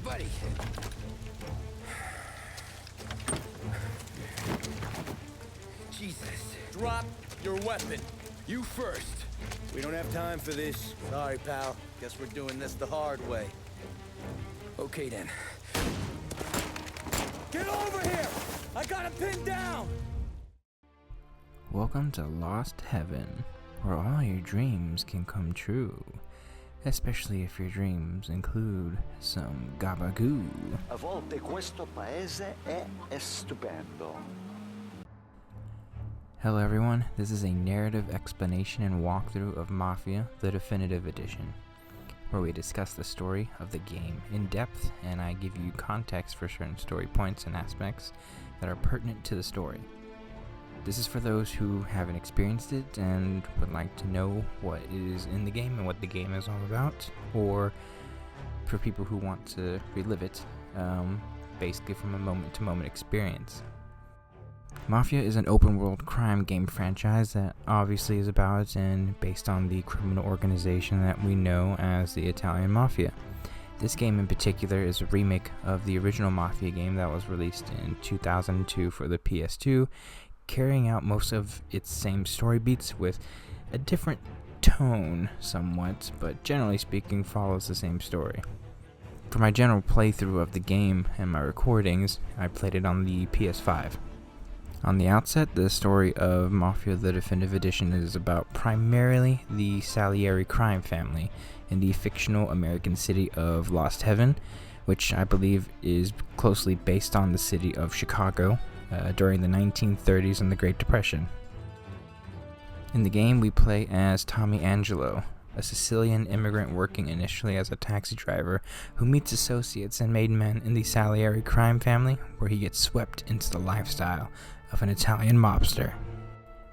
buddy. Jesus. Drop your weapon. You first. We don't have time for this. Sorry, pal. Guess we're doing this the hard way. Okay then. Get over here! I got him pinned down! Welcome to Lost Heaven, where all your dreams can come true. Especially if your dreams include some gabagoo. A volte questo paese è stupendo. Hello everyone, this is a narrative explanation and walkthrough of Mafia the Definitive Edition, where we discuss the story of the game in depth and I give you context for certain story points and aspects that are pertinent to the story. This is for those who haven't experienced it and would like to know what is in the game and what the game is all about, or for people who want to relive it, basically from a moment-to-moment experience. Mafia is an open-world crime game franchise that obviously is about and based on the criminal organization that we know as the Italian Mafia. This game in particular is a remake of the original Mafia game that was released in 2002 for the PS2, carrying out most of its same story beats with a different tone somewhat, but generally speaking follows the same story. For my general playthrough of the game and my recordings, I played it on the PS5. On the outset, the story of Mafia the Definitive Edition is about primarily the Salieri crime family in the fictional American city of Lost Heaven, which I believe is closely based on the city of Chicago during the 1930s and the Great Depression. In the game, we play as Tommy Angelo, a Sicilian immigrant working initially as a taxi driver who meets associates and made men in the Salieri crime family, where he gets swept into the lifestyle of an Italian mobster.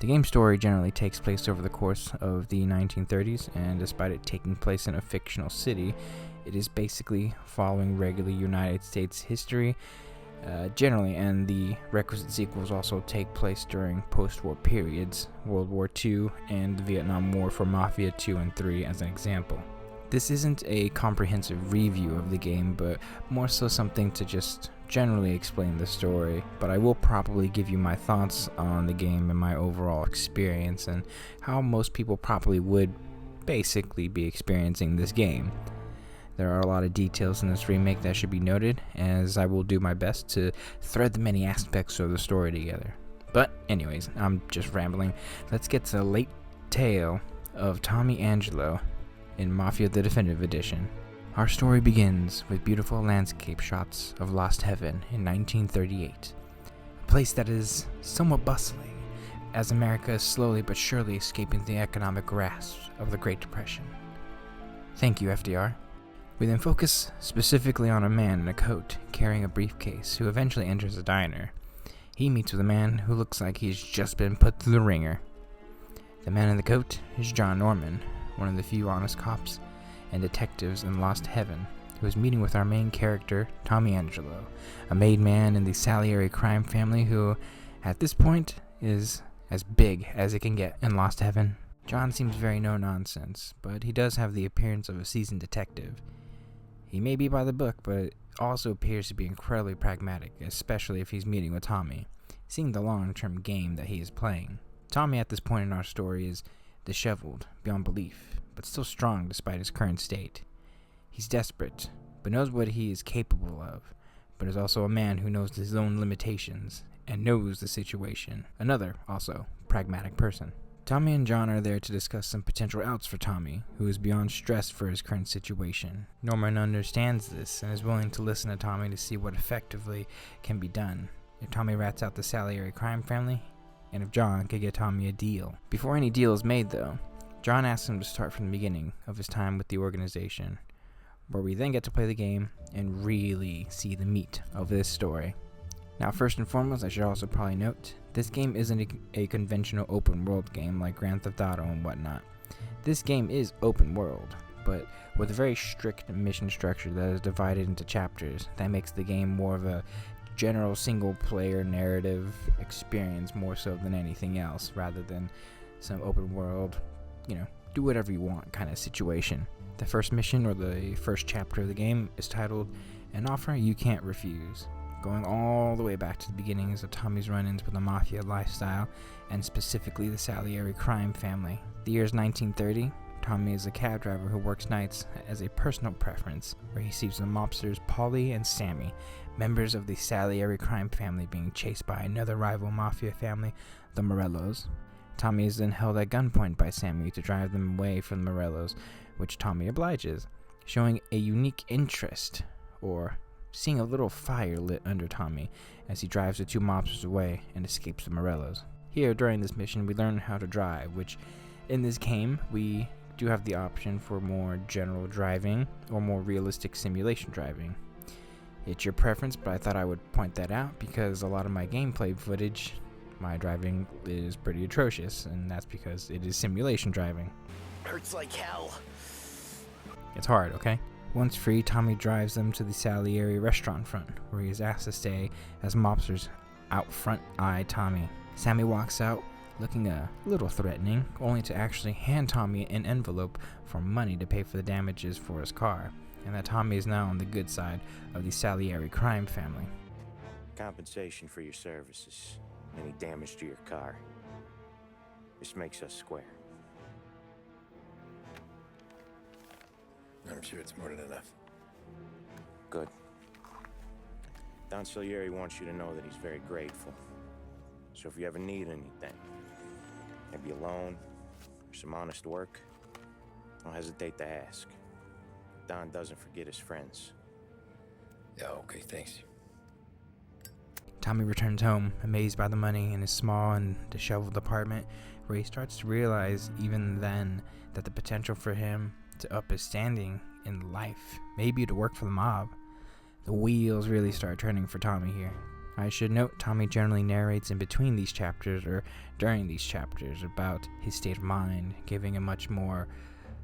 The game story generally takes place over the course of the 1930s, and despite it taking place in a fictional city, it is basically following regular United States history generally, and the requisite sequels also take place during post-war periods, World War II and the Vietnam War for Mafia 2 and 3 as an example. This isn't a comprehensive review of the game, but more so something to just generally explain the story, but I will probably give you my thoughts on the game and my overall experience and how most people probably would basically be experiencing this game. There are a lot of details in this remake that should be noted, as I will do my best to thread the many aspects of the story together. But anyways, I'm just rambling. Let's get to the late tale of Tommy Angelo in Mafia the Definitive Edition. Our story begins with beautiful landscape shots of Lost Heaven in 1938, a place that is somewhat bustling, as America is slowly but surely escaping the economic grasp of the Great Depression. Thank you, FDR. We then focus specifically on a man in a coat carrying a briefcase who eventually enters a diner. He meets with a man who looks like he's just been put through the ringer. The man in the coat is John Norman, one of the few honest cops and detectives in Lost Heaven, who is meeting with our main character, Tommy Angelo, a made man in the Salieri crime family who, at this point, is as big as it can get in Lost Heaven. John seems very no-nonsense, but he does have the appearance of a seasoned detective. He may be by the book, but also appears to be incredibly pragmatic, especially if he's meeting with Tommy, seeing the long-term game that he is playing. Tommy at this point in our story is disheveled beyond belief, but still strong despite his current state. He's desperate, but knows what he is capable of, but is also a man who knows his own limitations and knows the situation. Another, also, pragmatic person. Tommy and John are there to discuss some potential outs for Tommy, who is beyond stressed for his current situation. Norman understands this and is willing to listen to Tommy to see what effectively can be done if Tommy rats out the Salieri crime family, and if John could get Tommy a deal. Before any deal is made, though, John asks him to start from the beginning of his time with the organization, where we then get to play the game and really see the meat of this story. Now, first and foremost, I should also probably note, this game isn't a conventional open world game like Grand Theft Auto and whatnot. This game is open world, but with a very strict mission structure that is divided into chapters. That makes the game more of a general single player narrative experience more so than anything else, rather than some open world, do whatever you want kind of situation. The first mission, or the first chapter of the game, is titled An Offer You Can't Refuse, going all the way back to the beginnings of Tommy's run-ins with the Mafia lifestyle, and specifically the Salieri crime family. The year is 1930. Tommy is a cab driver who works nights as a personal preference, where he sees the mobsters Paulie and Sammy, members of the Salieri crime family, being chased by another rival mafia family, the Morellos. Tommy is then held at gunpoint by Sammy to drive them away from the Morellos, which Tommy obliges, showing a unique interest, or seeing a little fire lit under Tommy as he drives the two mobsters away and escapes the Morellos. Here, during this mission, we learn how to drive, which in this game, we do have the option for more general driving or more realistic simulation driving. It's your preference, but I thought I would point that out because a lot of my gameplay footage, my driving is pretty atrocious, and that's because it is simulation driving. Hurts like hell. It's hard, okay? Once free, Tommy drives them to the Salieri restaurant front, where he is asked to stay as mobsters out front eye Tommy. Sammy walks out, looking a little threatening, only to actually hand Tommy an envelope for money to pay for the damages for his car, and that Tommy is now on the good side of the Salieri crime family. Compensation for your services. Any damage to your car. This makes us square. I'm sure it's more than enough. Good. Don Salieri wants you to know that he's very grateful. So if you ever need anything, maybe a loan or some honest work, don't hesitate to ask. Don doesn't forget his friends. Yeah, okay, thanks. Tommy returns home, amazed by the money in his small and disheveled apartment, where he starts to realize even then that the potential for him to up his standing in life, maybe to work for the mob. The wheels really start turning for Tommy here. I should note Tommy generally narrates in between these chapters or during these chapters about his state of mind, giving a much more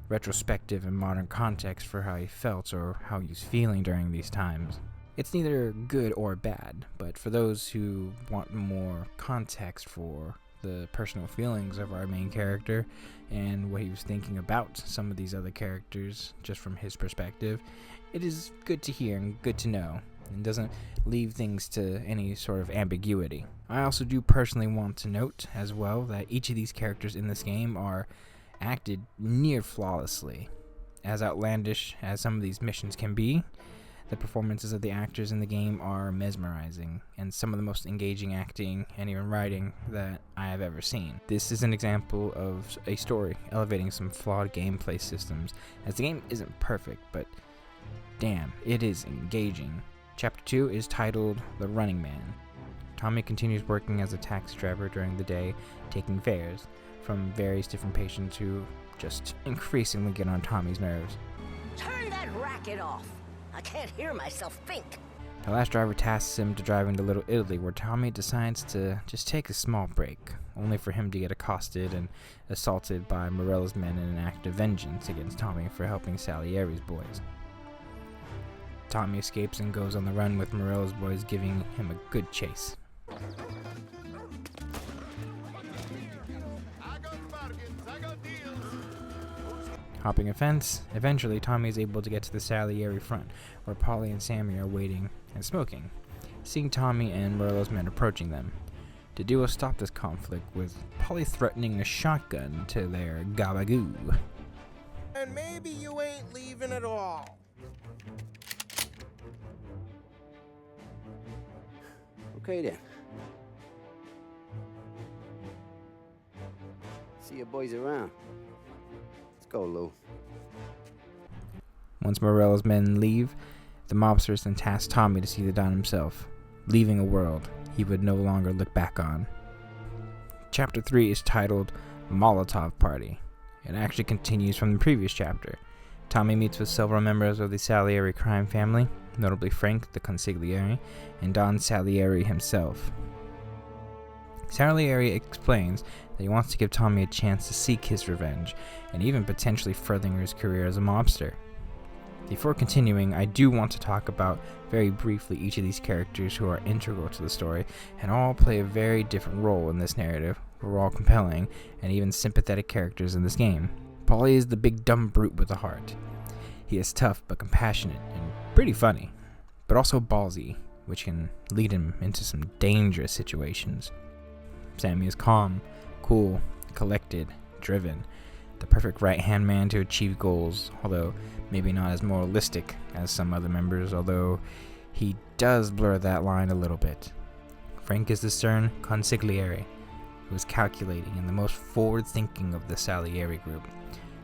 retrospective and modern context for how he felt or how he was feeling during these times. It's neither good or bad, but for those who want more context for the personal feelings of our main character and what he was thinking about some of these other characters just from his perspective, it is good to hear and good to know, and doesn't leave things to any sort of ambiguity. I also do personally want to note as well that each of these characters in this game are acted near flawlessly. As outlandish as some of these missions can be, the performances of the actors in the game are mesmerizing, and some of the most engaging acting and even writing that I have ever seen. This is an example of a story elevating some flawed gameplay systems, as the game isn't perfect, but damn, it is engaging. Chapter 2 is titled The Running Man. Tommy continues working as a taxi driver during the day, taking fares from various different patients who just increasingly get on Tommy's nerves. Turn that racket off! I can't hear myself think. The last driver tasks him to driving to Little Italy, where Tommy decides to just take a small break, only for him to get accosted and assaulted by Morello's men in an act of vengeance against Tommy for helping Salieri's boys. Tommy escapes and goes on the run with Morello's boys giving him a good chase. Hopping a fence, eventually Tommy is able to get to the Salieri front, where Paulie and Sammy are waiting and smoking, seeing Tommy and Morello's men approaching them. The duo stop this conflict with Paulie threatening a shotgun to their gabagoo. And maybe you ain't leaving at all. Okay then. See your boys around. Let's go, Lou. Once Morello's men leave, the mobsters then task Tommy to see the Don himself, leaving a world he would no longer look back on. Chapter 3 is titled Molotov Party. It actually continues from the previous chapter. Tommy meets with several members of the Salieri crime family, notably Frank the Consigliere and Don Salieri himself. Salieri explains that he wants to give Tommy a chance to seek his revenge, and even potentially furthering his career as a mobster. Before continuing, I do want to talk about very briefly each of these characters who are integral to the story, and all play a very different role in this narrative. We're all compelling, and even sympathetic characters in this game. Paulie is the big dumb brute with a heart. He is tough but compassionate and pretty funny, but also ballsy, which can lead him into some dangerous situations. Sammy is calm, cool, collected, driven, the perfect right-hand man to achieve goals, although maybe not as moralistic as some other members, although he does blur that line a little bit. Frank is the stern consigliere, who is calculating and the most forward-thinking of the Salieri group.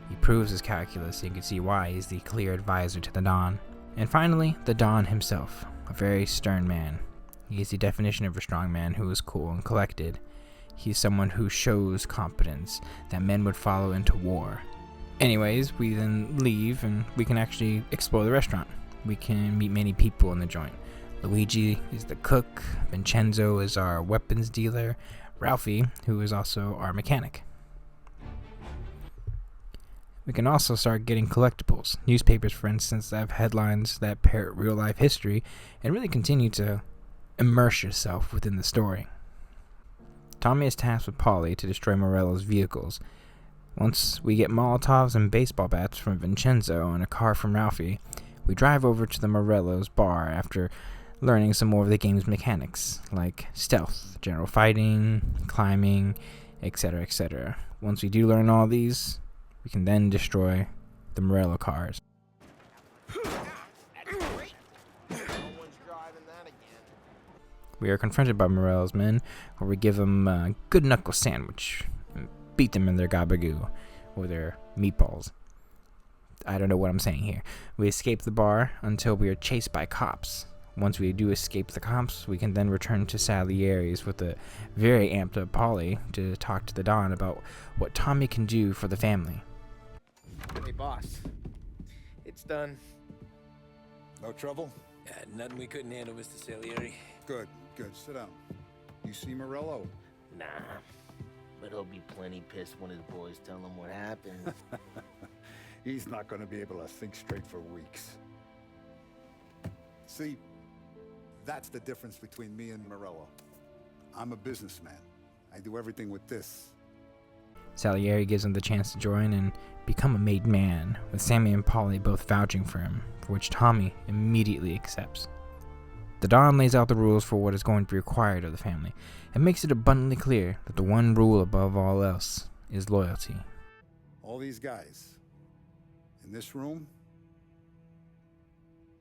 He proves his calculus, and you can see why he's the clear advisor to the Don. And finally, the Don himself, a very stern man. He is the definition of a strong man who is cool and collected. He is someone who shows competence that men would follow into war. Anyways, we then leave and we can actually explore the restaurant. We can meet many people in the joint. Luigi is the cook, Vincenzo is our weapons dealer, Ralphie, who is also our mechanic. We can also start getting collectibles. Newspapers, for instance, that have headlines that parrot real-life history and really continue to immerse yourself within the story. Tommy is tasked with Paulie to destroy Morello's vehicles. Once we get Molotovs and baseball bats from Vincenzo and a car from Ralphie, we drive over to the Morello's bar after learning some more of the game's mechanics, like stealth, general fighting, climbing, etc., etc. Once we do learn all these, we can then destroy the Morello cars. We are confronted by Morello's men, where we give them a good knuckle sandwich and beat them in their gabagoo, or their meatballs. I don't know what I'm saying here. We escape the bar until we are chased by cops. Once we do escape the cops, we can then return to Salieri's with a very amped up Paulie to talk to the Don about what Tommy can do for the family. Hey, boss. It's done. No trouble? Nothing we couldn't handle, Mr. Salieri. Good, good. Sit down. You see Morello? Nah, but he'll be plenty pissed when his boys tell him what happened. He's not going to be able to think straight for weeks. See, that's the difference between me and Morello. I'm a businessman. I do everything with this. Salieri gives him the chance to join and become a made man, with Sammy and Paulie both vouching for him, for which Tommy immediately accepts. The Don lays out the rules for what is going to be required of the family, and makes it abundantly clear that the one rule above all else is loyalty. All these guys in this room,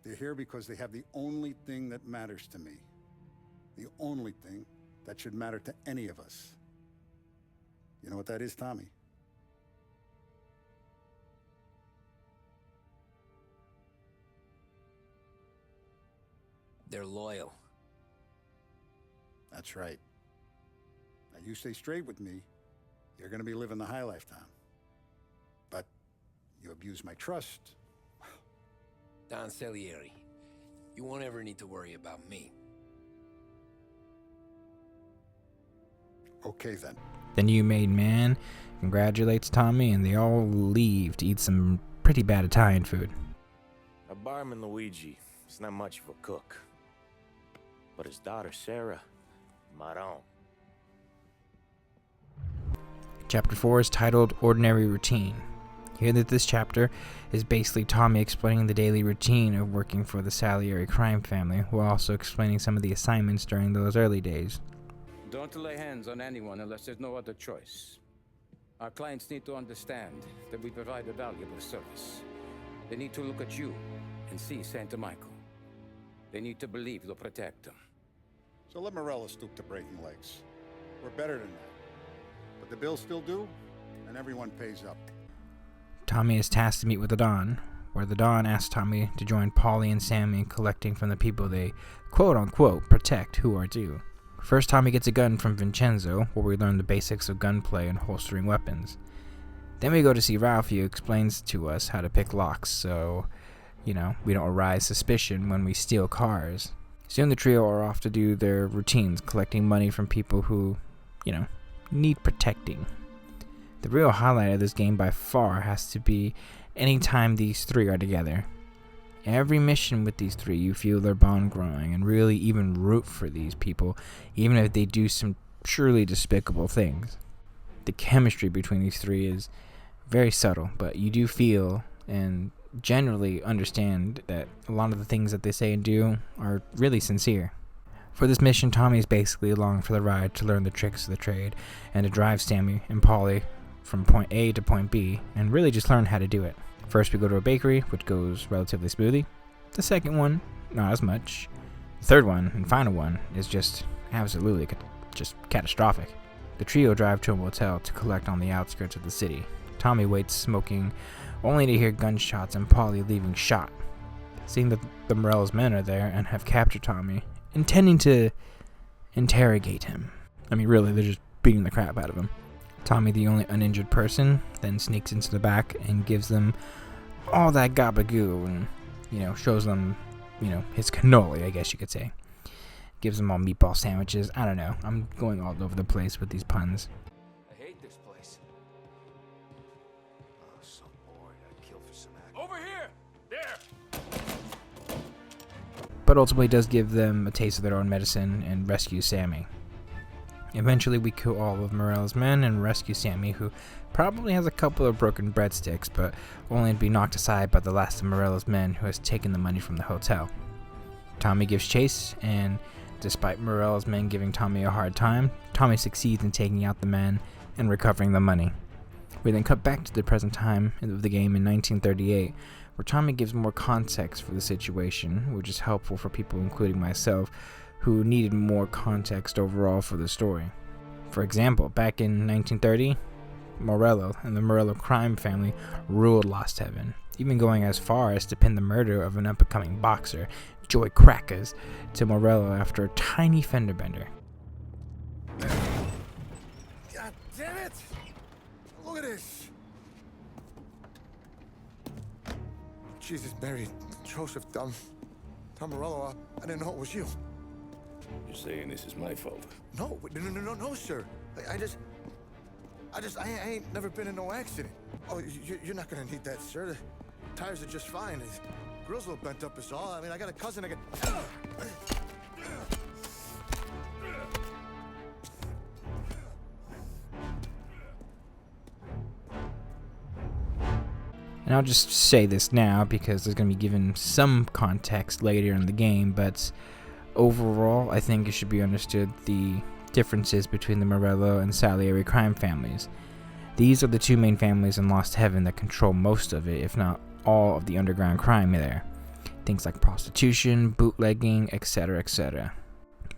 they're here because they have the only thing that matters to me. The only thing that should matter to any of us. You know what that is, Tommy? They're loyal. That's right. Now you stay straight with me, you're gonna be living the high life, Tom. But you abuse my trust. Don Salieri, you won't ever need to worry about me. Okay then. The new made man congratulates Tommy, and they all leave to eat some pretty bad Italian food. A barman Luigi is not much of a cook. But his daughter Sarah, Maron. Chapter 4 is titled Ordinary Routine. Here that this chapter is basically Tommy explaining the daily routine of working for the Salieri crime family, while also explaining some of the assignments during those early days. Don't lay hands on anyone unless there's no other choice. Our clients need to understand that we provide a valuable service. They need to look at you and see Santa Michael. They need to believe you'll protect them. So let Morello stoop to breaking legs. We're better than that. But the bills still due, and everyone pays up. Tommy is tasked to meet with the Don, where the Don asks Tommy to join Paulie and Sammy in collecting from the people they quote-unquote protect who are due. First, Tommy gets a gun from Vincenzo, where we learn the basics of gunplay and holstering weapons. Then we go to see Ralphie, who explains to us how to pick locks, so, we don't arouse suspicion when we steal cars. Soon the trio are off to do their routines, collecting money from people who, need protecting. The real highlight of this game by far has to be any time these three are together. Every mission with these three, you feel their bond growing and really even root for these people, even if they do some truly despicable things. The chemistry between these three is very subtle, but you do feel and generally understand that a lot of the things that they say and do are really sincere. For this mission, Tommy is basically along for the ride to learn the tricks of the trade and to drive Sammy and Polly from point A to point B and really just learn how to do it. First, we go to a bakery, which goes relatively smoothly. The second one, not as much. The third one and final one is just absolutely just catastrophic. The trio drive to a motel to collect on the outskirts of the city. Tommy waits smoking, only to hear gunshots and Polly leaving shot. Seeing that the Morello's men are there and have captured Tommy, intending to interrogate him. I mean, really, they're just beating the crap out of him. Tommy, the only uninjured person, then sneaks into the back and gives them all that gabagoo and, shows them, his cannoli, I guess you could say. Gives them all meatball sandwiches. I don't know. I'm going all over the place with these puns. I hate this place. Oh, so bored. I'd kill for some action. Over here! There! But ultimately does give them a taste of their own medicine and rescues Sammy. Eventually we kill all of Morello's men and rescue Sammy, who probably has a couple of broken breadsticks, but only to be knocked aside by the last of Morello's men, who has taken the money from the hotel. Tommy gives chase, and despite Morello's men giving Tommy a hard time, Tommy succeeds in taking out the men and recovering the money. We then cut back to the present time of the game in 1938, where Tommy gives more context for the situation, which is helpful for people including myself who needed more context overall for the story. For example, back in 1930, Morello and the Morello crime family ruled Lost Heaven, even going as far as to pin the murder of an up-and-coming boxer, Joey Crackers, to Morello after a tiny fender bender. God damn it! Look at this! Jesus, Mary, Joseph, Tom Morello, I didn't know it was you. You're saying this is my fault? No, no, sir. I ain't never been in no accident. Oh, you're not gonna need that, sir. The tires are just fine. The grill's a little bent up is all. I mean, I got a cousin And I'll just say this now because there's going to be given some context later in the game, but overall, I think it should be understood the differences between the Morello and Salieri crime families. These are the two main families in Lost Heaven that control most of it, if not all of the underground crime there. Things like prostitution, bootlegging, etc., etc.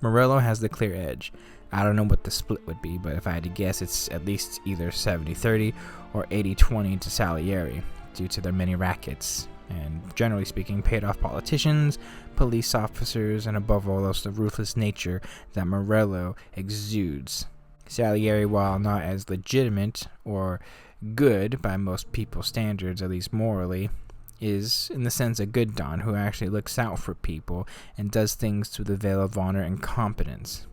Morello has the clear edge. I don't know what the split would be, but if I had to guess, it's at least either 70-30 or 80-20 to Salieri, due to their many rackets, and generally speaking, paid-off politicians, police officers, and above all else, the ruthless nature that Morello exudes. Salieri, while not as legitimate or good by most people's standards, at least morally, is, in the sense, a good Don who actually looks out for people and does things through the veil of honor and competence.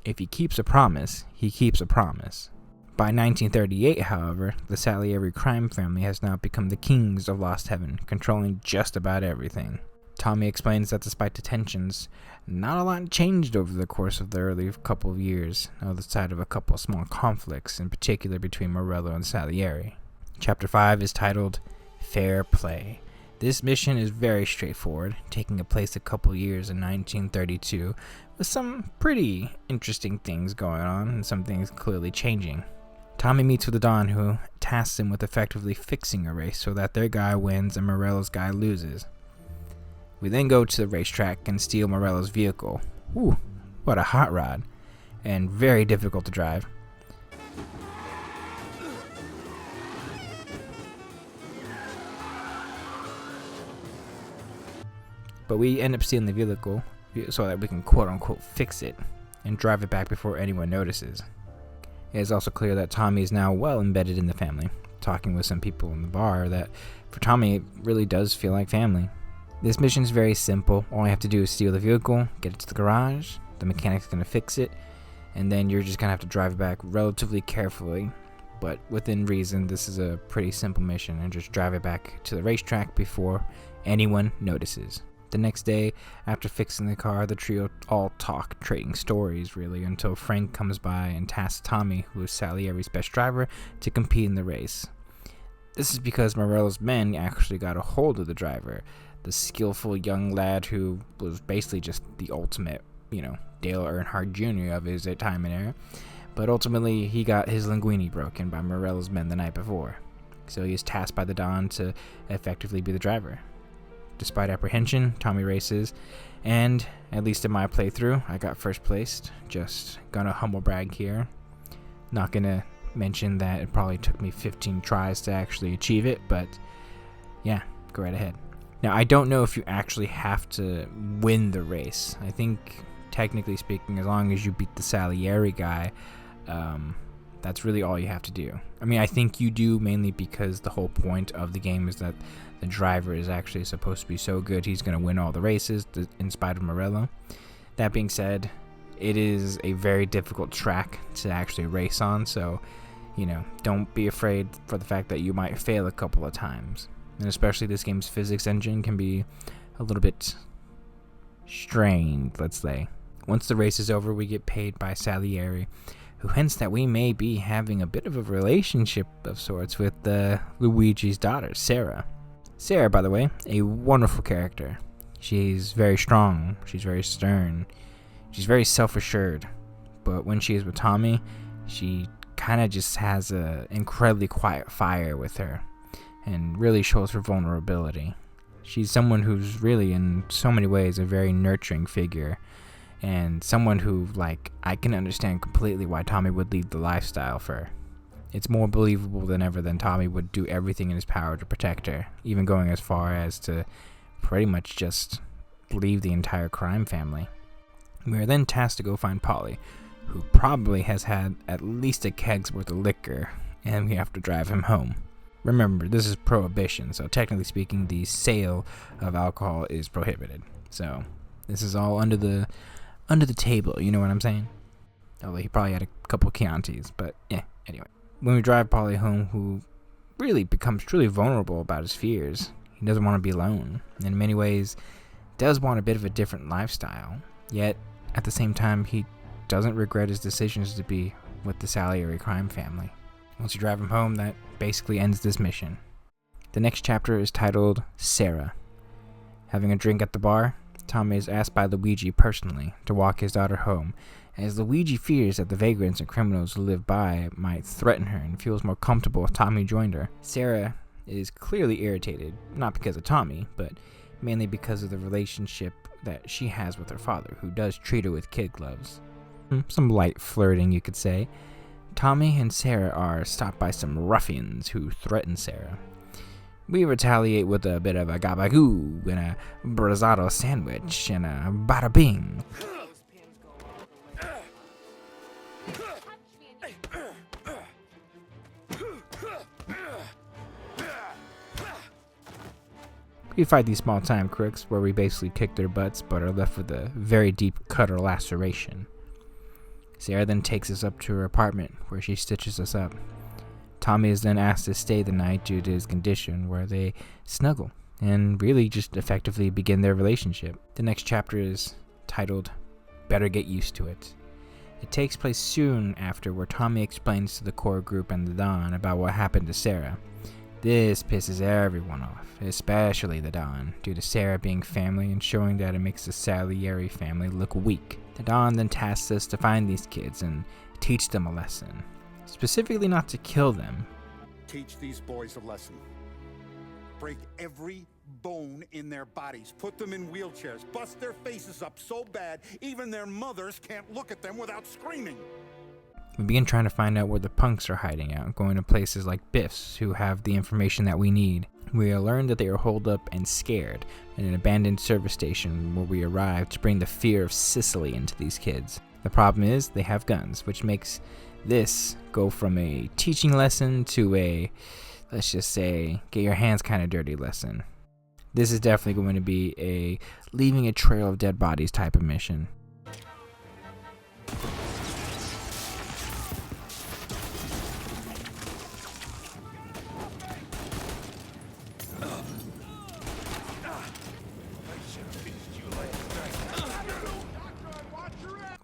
If he keeps a promise, he keeps a promise. By 1938, however, the Salieri crime family has now become the kings of Lost Heaven, controlling just about everything. Tommy explains that despite the tensions, not a lot changed over the course of the early couple of years, outside of a couple of small conflicts, in particular between Morello and Salieri. Chapter 5 is titled Fair Play. This mission is very straightforward, taking place a couple years in 1932, with some pretty interesting things going on and some things clearly changing. Tommy meets with a Don who tasks him with effectively fixing a race so that their guy wins and Morello's guy loses. We then go to the racetrack and steal Morello's vehicle. Ooh, what a hot rod, and very difficult to drive. But we end up stealing the vehicle so that we can quote-unquote fix it and drive it back before anyone notices. It is also clear that Tommy is now well embedded in the family, talking with some people in the bar that, for Tommy, it really does feel like family. This mission is very simple. All you have to do is steal the vehicle, get it to the garage, the mechanic's going to fix it, and then you're just going to have to drive it back relatively carefully, but within reason. This is a pretty simple mission, and just drive it back to the racetrack before anyone notices. The next day, after fixing the car, the trio all talk, trading stories really, until Frank comes by and tasks Tommy, who is Salieri's best driver, to compete in the race. This is because Morello's men actually got a hold of the driver, the skillful young lad who was basically just the ultimate, Dale Earnhardt Jr. of his time and era. But ultimately, he got his linguini broken by Morello's men the night before. So he is tasked by the Don to effectively be the driver. Despite apprehension, Tommy races, and, at least in my playthrough, I got first placed. Just gonna humble brag here. Not gonna mention that it probably took me 15 tries to actually achieve it, but yeah, go right ahead. Now, I don't know if you actually have to win the race. I think, technically speaking, as long as you beat the Salieri guy, that's really all you have to do. I mean, I think you do, mainly because the whole point of the game is that the driver is actually supposed to be so good he's going to win all the races in spite of Morello. That being said, it is a very difficult track to actually race on, so, don't be afraid for the fact that you might fail a couple of times. And especially this game's physics engine can be a little bit strained, let's say. Once the race is over, we get paid by Salieri, who hints that we may be having a bit of a relationship of sorts with Luigi's daughter, Sarah. Sarah, by the way, a wonderful character. She's very strong, she's very stern, she's very self-assured, but when she is with Tommy, she kind of just has an incredibly quiet fire with her, and really shows her vulnerability. She's someone who's really, in so many ways, a very nurturing figure, and someone who, I can understand completely why Tommy would lead the lifestyle for her. It's more believable than ever that Tommy would do everything in his power to protect her, even going as far as to pretty much just leave the entire crime family. We are then tasked to go find Polly, who probably has had at least a keg's worth of liquor, and we have to drive him home. Remember, this is prohibition, so technically speaking, the sale of alcohol is prohibited. So this is all under the table, you know what I'm saying? Although he probably had a couple Chiantis, but yeah, anyway. When we drive Polly home, who really becomes truly vulnerable about his fears, he doesn't want to be alone, and in many ways does want a bit of a different lifestyle, yet at the same time he doesn't regret his decisions to be with the Salieri crime family. Once you drive him home, that basically ends this mission. The next chapter is titled Sarah. Having a drink at the bar, Tommy is asked by Luigi personally to walk his daughter home, as Luigi fears that the vagrants and criminals who live by might threaten her and feels more comfortable if Tommy joined her. Sarah is clearly irritated, not because of Tommy, but mainly because of the relationship that she has with her father, who does treat her with kid gloves. Some light flirting, you could say. Tommy and Sarah are stopped by some ruffians who threaten Sarah. We retaliate with a bit of a gabagoo and a brazzado sandwich and a bada bing. We fight these small-time crooks where we basically kick their butts but are left with a very deep cut or laceration. Sarah then takes us up to her apartment where she stitches us up. Tommy is then asked to stay the night due to his condition, where they snuggle and really just effectively begin their relationship. The next chapter is titled Better Get Used to It. It takes place soon after, where Tommy explains to the core group and the Don about what happened to Sarah. This pisses everyone off, especially the Don, due to Sarah being family and showing that it makes the Salieri family look weak. The Don then tasks us to find these kids and teach them a lesson. Specifically not to kill them. Teach these boys a lesson. Break every bone in their bodies. Put them in wheelchairs. Bust their faces up so bad, even their mothers can't look at them without screaming. We begin trying to find out where the punks are hiding out, going to places like Biff's, who have the information that we need. We learn that they are holed up and scared in an abandoned service station where we arrive to bring the fear of Sicily into these kids. The problem is they have guns, which makes this go from a teaching lesson to a, let's just say, get your hands kind of dirty lesson. This is definitely going to be a leaving a trail of dead bodies type of mission.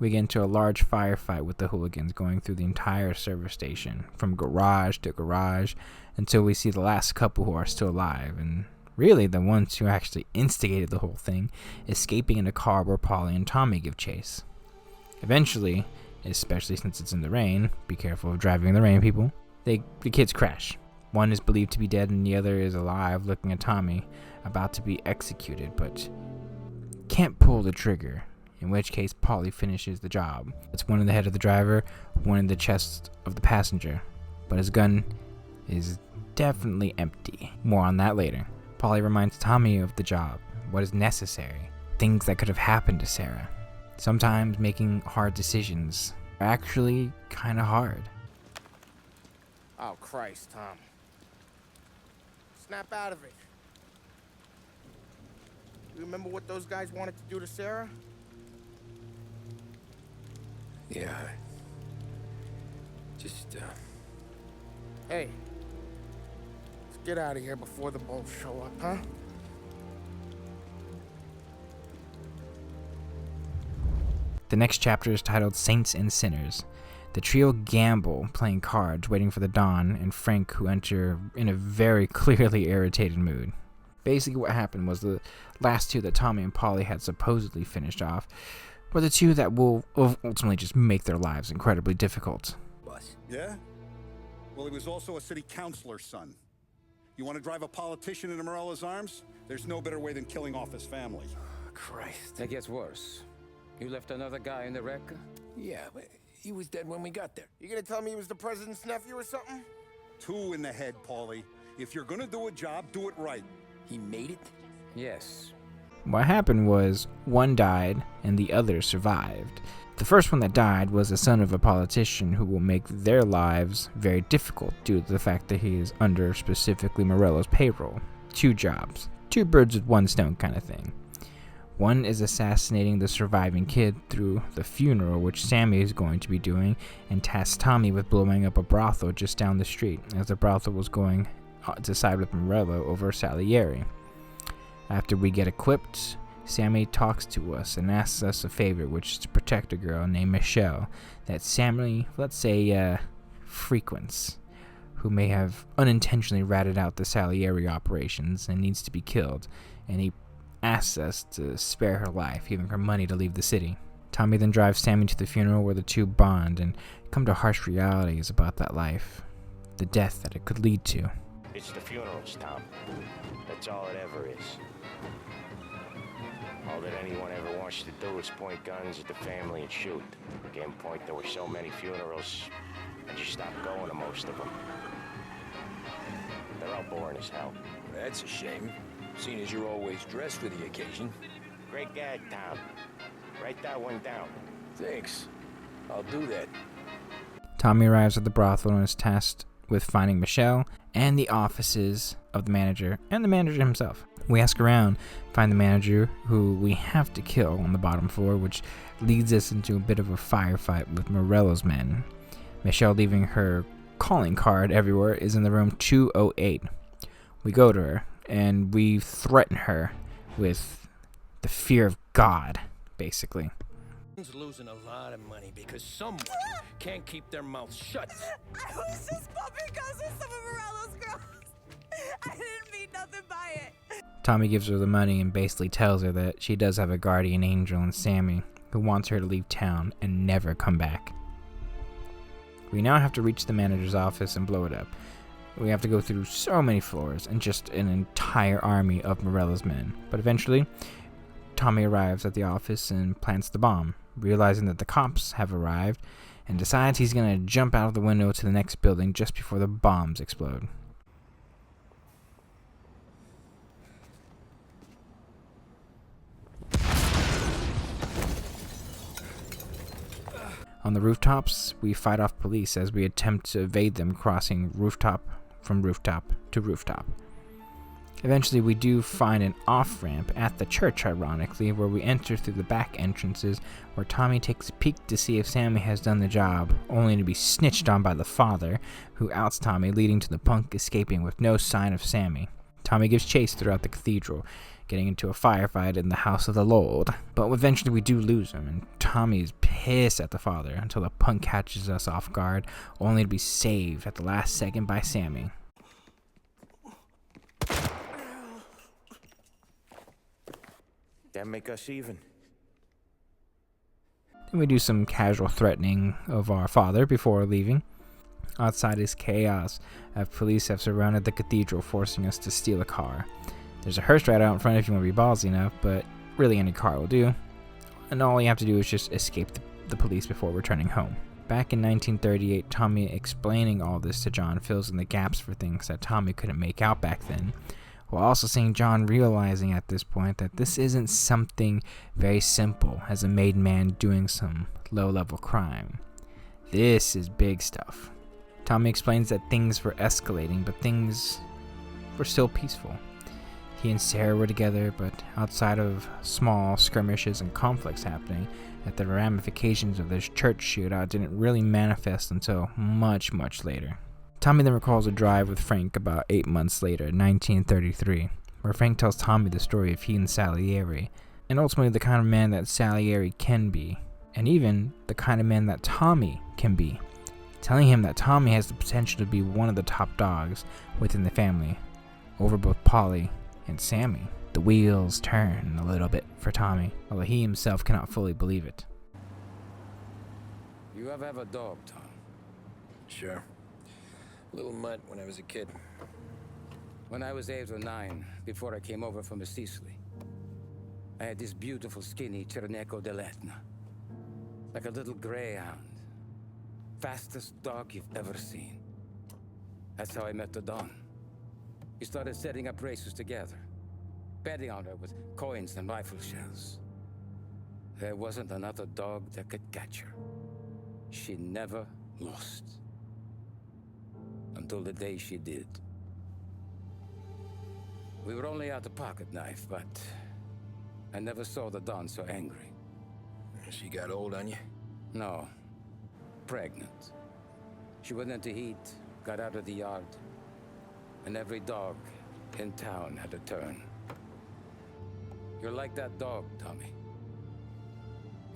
We get into a large firefight with the hooligans going through the entire service station, from garage to garage, until we see the last couple who are still alive, and really the ones who actually instigated the whole thing, escaping in a car where Polly and Tommy give chase. Eventually, especially since it's in the rain, be careful of driving in the rain, people, the kids crash. One is believed to be dead and the other is alive, looking at Tommy, about to be executed, but can't pull the trigger, in which case Polly finishes the job. It's one in the head of the driver, one in the chest of the passenger, but his gun is definitely empty. More on that later. Polly reminds Tommy of the job, what is necessary, things that could have happened to Sarah. Sometimes making hard decisions are actually kind of hard. Oh, Christ, Tom. Snap out of it. You remember what those guys wanted to do to Sarah? Yeah. Just, Hey. Let's get out of here before the bulls show up, huh? The next chapter is titled Saints and Sinners. The trio gamble, playing cards, waiting for the dawn, and Frank, who enter in a very clearly irritated mood. Basically what happened was the last two that Tommy and Polly had supposedly finished off were the two that will ultimately just make their lives incredibly difficult. Yeah? Well, he was also a city councilor's son. You want to drive a politician into Morella's arms? There's no better way than killing off his family. Christ. It gets worse. You left another guy in the wreck? Yeah, but he was dead when we got there. You gonna tell me he was the president's nephew or something? 2 in the head, Paulie. If you're gonna do a job, do it right. He made it? Yes. What happened was, one died and the other survived. The first one that died was the son of a politician who will make their lives very difficult due to the fact that he is under specifically Morello's payroll. 2 jobs. 2 birds with 1 stone kind of thing. One is assassinating the surviving kid through the funeral, which Sammy is going to be doing, and tasks Tommy with blowing up a brothel just down the street, as the brothel was going to side with Morello over Salieri. After we get equipped, Sammy talks to us and asks us a favor, which is to protect a girl named Michelle that Sammy, let's say, frequents, who may have unintentionally ratted out the Salieri operations and needs to be killed, and he asks us to spare her life, giving her money to leave the city. Tommy then drives Sammy to the funeral where the two bond and come to harsh realities about that life, the death that it could lead to. It's the funerals, Tom. That's all it ever is. All that anyone ever wants to do is point guns at the family and shoot. Again, point, there were so many funerals, I just stopped going to most of them. They're all boring as hell. That's a shame, seeing as you're always dressed for the occasion. Great gag, Tom. Write that one down. Thanks. I'll do that. Tommy arrives at the brothel and is tasked with finding Michelle and the offices of the manager and the manager himself. We ask around, find the manager, who we have to kill on the bottom floor, which leads us into a bit of a firefight with Morello's men. Michelle, leaving her calling card everywhere, is in the room 208. We go to her and we threaten her with the fear of God, basically. Losing a lot of money because someone can't keep their mouth shut. I was just bumping guns with some of Morello's girls. I didn't mean nothing by it. Tommy gives her the money and basically tells her that she does have a guardian angel in Sammy, who wants her to leave town and never come back. We now have to reach the manager's office and blow it up. We have to go through so many floors and just an entire army of Morello's men. But eventually, Tommy arrives at the office and plants the bomb, realizing that the cops have arrived, and decides he's going to jump out of the window to the next building just before the bombs explode. On the rooftops, we fight off police as we attempt to evade them, crossing rooftop from rooftop to rooftop. Eventually, we do find an off-ramp at the church, ironically, where we enter through the back entrances, where Tommy takes a peek to see if Sammy has done the job, only to be snitched on by the father, who outs Tommy, leading to the punk escaping with no sign of Sammy. Tommy gives chase throughout the cathedral, getting into a firefight in the house of the Lord, but eventually we do lose him, and Tommy is pissed piss at the father until the punk catches us off guard, only to be saved at the last second by Sammy. That make us even. Then we do some casual threatening of our father before leaving. Outside is chaos, as police have surrounded the cathedral, forcing us to steal a car. There's a hearse right out in front if you want to be ballsy enough, but really any car will do. And all you have to do is just escape the police before returning home. Back in 1938, Tommy explaining all this to John fills in the gaps for things that Tommy couldn't make out back then, while also seeing John realizing at this point that this isn't something very simple as a made man doing some low-level crime. This is big stuff. Tommy explains that things were escalating, but things were still peaceful. He and Sarah were together, but outside of small skirmishes and conflicts happening, that the ramifications of this church shootout didn't really manifest until much, much later. Tommy then recalls a drive with Frank about 8 months later, 1933, where Frank tells Tommy the story of he and Salieri, and ultimately the kind of man that Salieri can be, and even the kind of man that Tommy can be, telling him that Tommy has the potential to be one of the top dogs within the family, over both Polly and Sammy. The wheels turn a little bit for Tommy, although he himself cannot fully believe it. You ever have a dog, Tom? Sure. Little mutt when I was a kid. When I was 8 or 9, before I came over from Sicily, I had this beautiful skinny Cerneco dell'Etna, like a little greyhound. Fastest dog you've ever seen. That's how I met the Don. We started setting up races together, betting on her with coins and rifle shells. There wasn't another dog that could catch her. She never lost. Until the day she did. We were only out a pocket knife, but I never saw the Don so angry. She got old on you? No. Pregnant. She went into heat, got out of the yard, and every dog in town had a turn. You're like that dog, Tommy.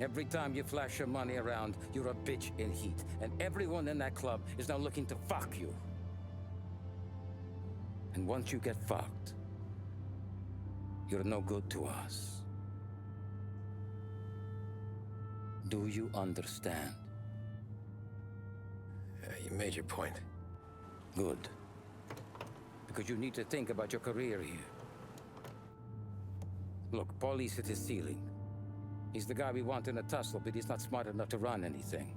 Every time you flash your money around, you're a bitch in heat, and everyone in that club is now looking to fuck you. And once you get fucked, you're no good to us. Do you understand? You made your point. Good. Because you need to think about your career here. Look, Paulie's hit his ceiling. He's the guy we want in a tussle, but he's not smart enough to run anything.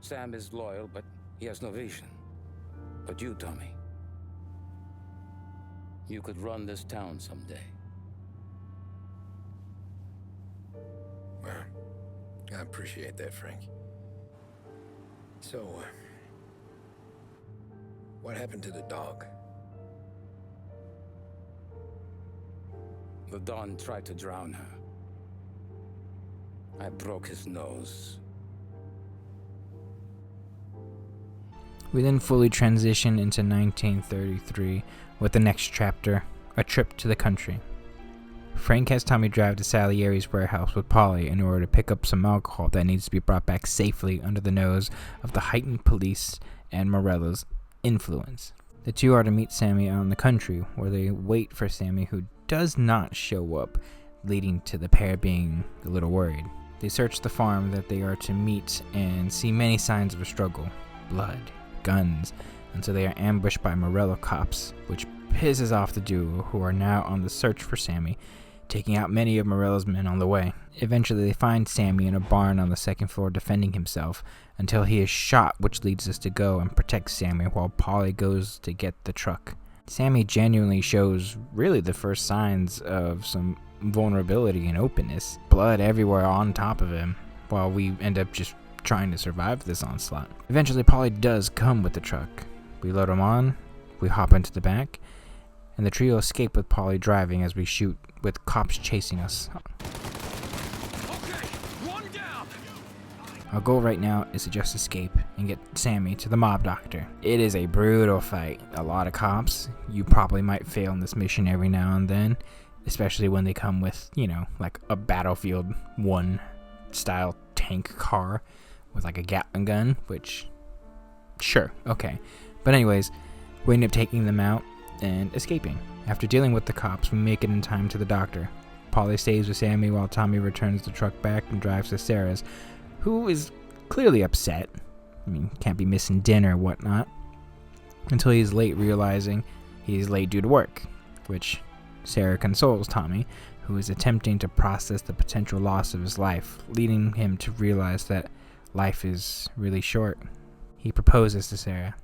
Sam is loyal, but he has no vision. But you, Tommy, you could run this town someday. Well, I appreciate that, Frank. So, what happened to the dog? The Don tried to drown her. I broke his nose. We then fully transition into 1933 with the next chapter, a trip to the country. Frank has Tommy drive to Salieri's warehouse with Polly in order to pick up some alcohol that needs to be brought back safely under the nose of the heightened police and Morella's influence. The two are to meet Sammy out in the country, where they wait for Sammy, who does not show up, leading to the pair being a little worried. They search the farm that they are to meet and see many signs of a struggle. Blood, guns, until they are ambushed by Morello cops, which pisses off the duo, who are now on the search for Sammy, taking out many of Morello's men on the way. Eventually they find Sammy in a barn on the second floor defending himself until he is shot, which leads us to go and protect Sammy while Polly goes to get the truck. Sammy genuinely shows really the first signs of some vulnerability and openness. Blood everywhere on top of him, while we end up just trying to survive this onslaught. Eventually Polly does come with the truck. We load him on, we hop into the back, and the trio escape with Polly driving as we shoot with cops chasing us. Okay, one down. Our goal right now is to just escape and get Sammy to the mob doctor. It is a brutal fight. A lot of cops. You probably might fail in this mission every now and then, especially when they come with, like a Battlefield 1 style tank tank car with like a Gatling gun, which, sure, okay. But anyways, we end up taking them out and escaping. After dealing with the cops, we make it in time to the doctor. Polly stays with Sammy while Tommy returns the truck back and drives to Sarah's, who is clearly upset. I mean, can't be missing dinner or whatnot. Until he's late, realizing he's late due to work, which Sarah consoles Tommy, who is attempting to process the potential loss of his life, leading him to realize that life is really short. He proposes to Sarah,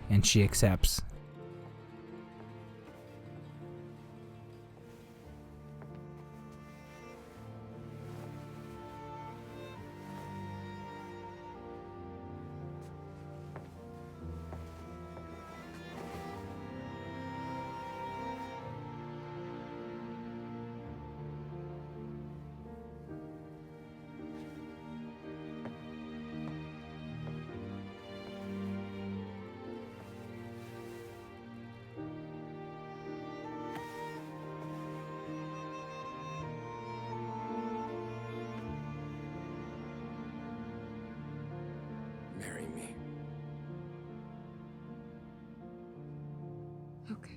and she accepts. Marry me. Okay.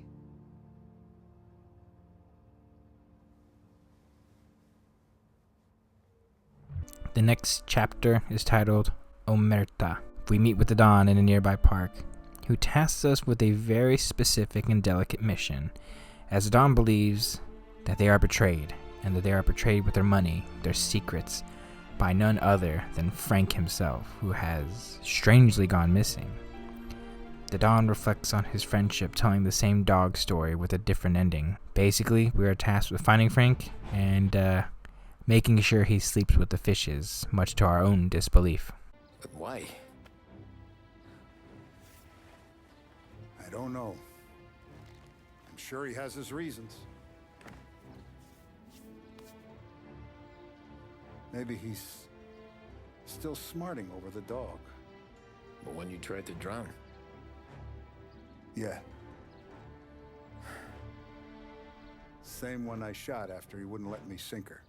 The next chapter is titled Omerta. We meet with the Don in a nearby park, who tasks us with a very specific and delicate mission, as the Don believes that they are betrayed, and that they are betrayed with their money, their secrets, by none other than Frank himself, who has strangely gone missing. The Don reflects on his friendship, telling the same dog story with a different ending. Basically, we are tasked with finding Frank and making sure he sleeps with the fishes, much to our own disbelief. But why? I don't know. I'm sure he has his reasons. Maybe he's still smarting over the dog. But when you tried to drown? Yeah. Same one I shot after he wouldn't let me sink her.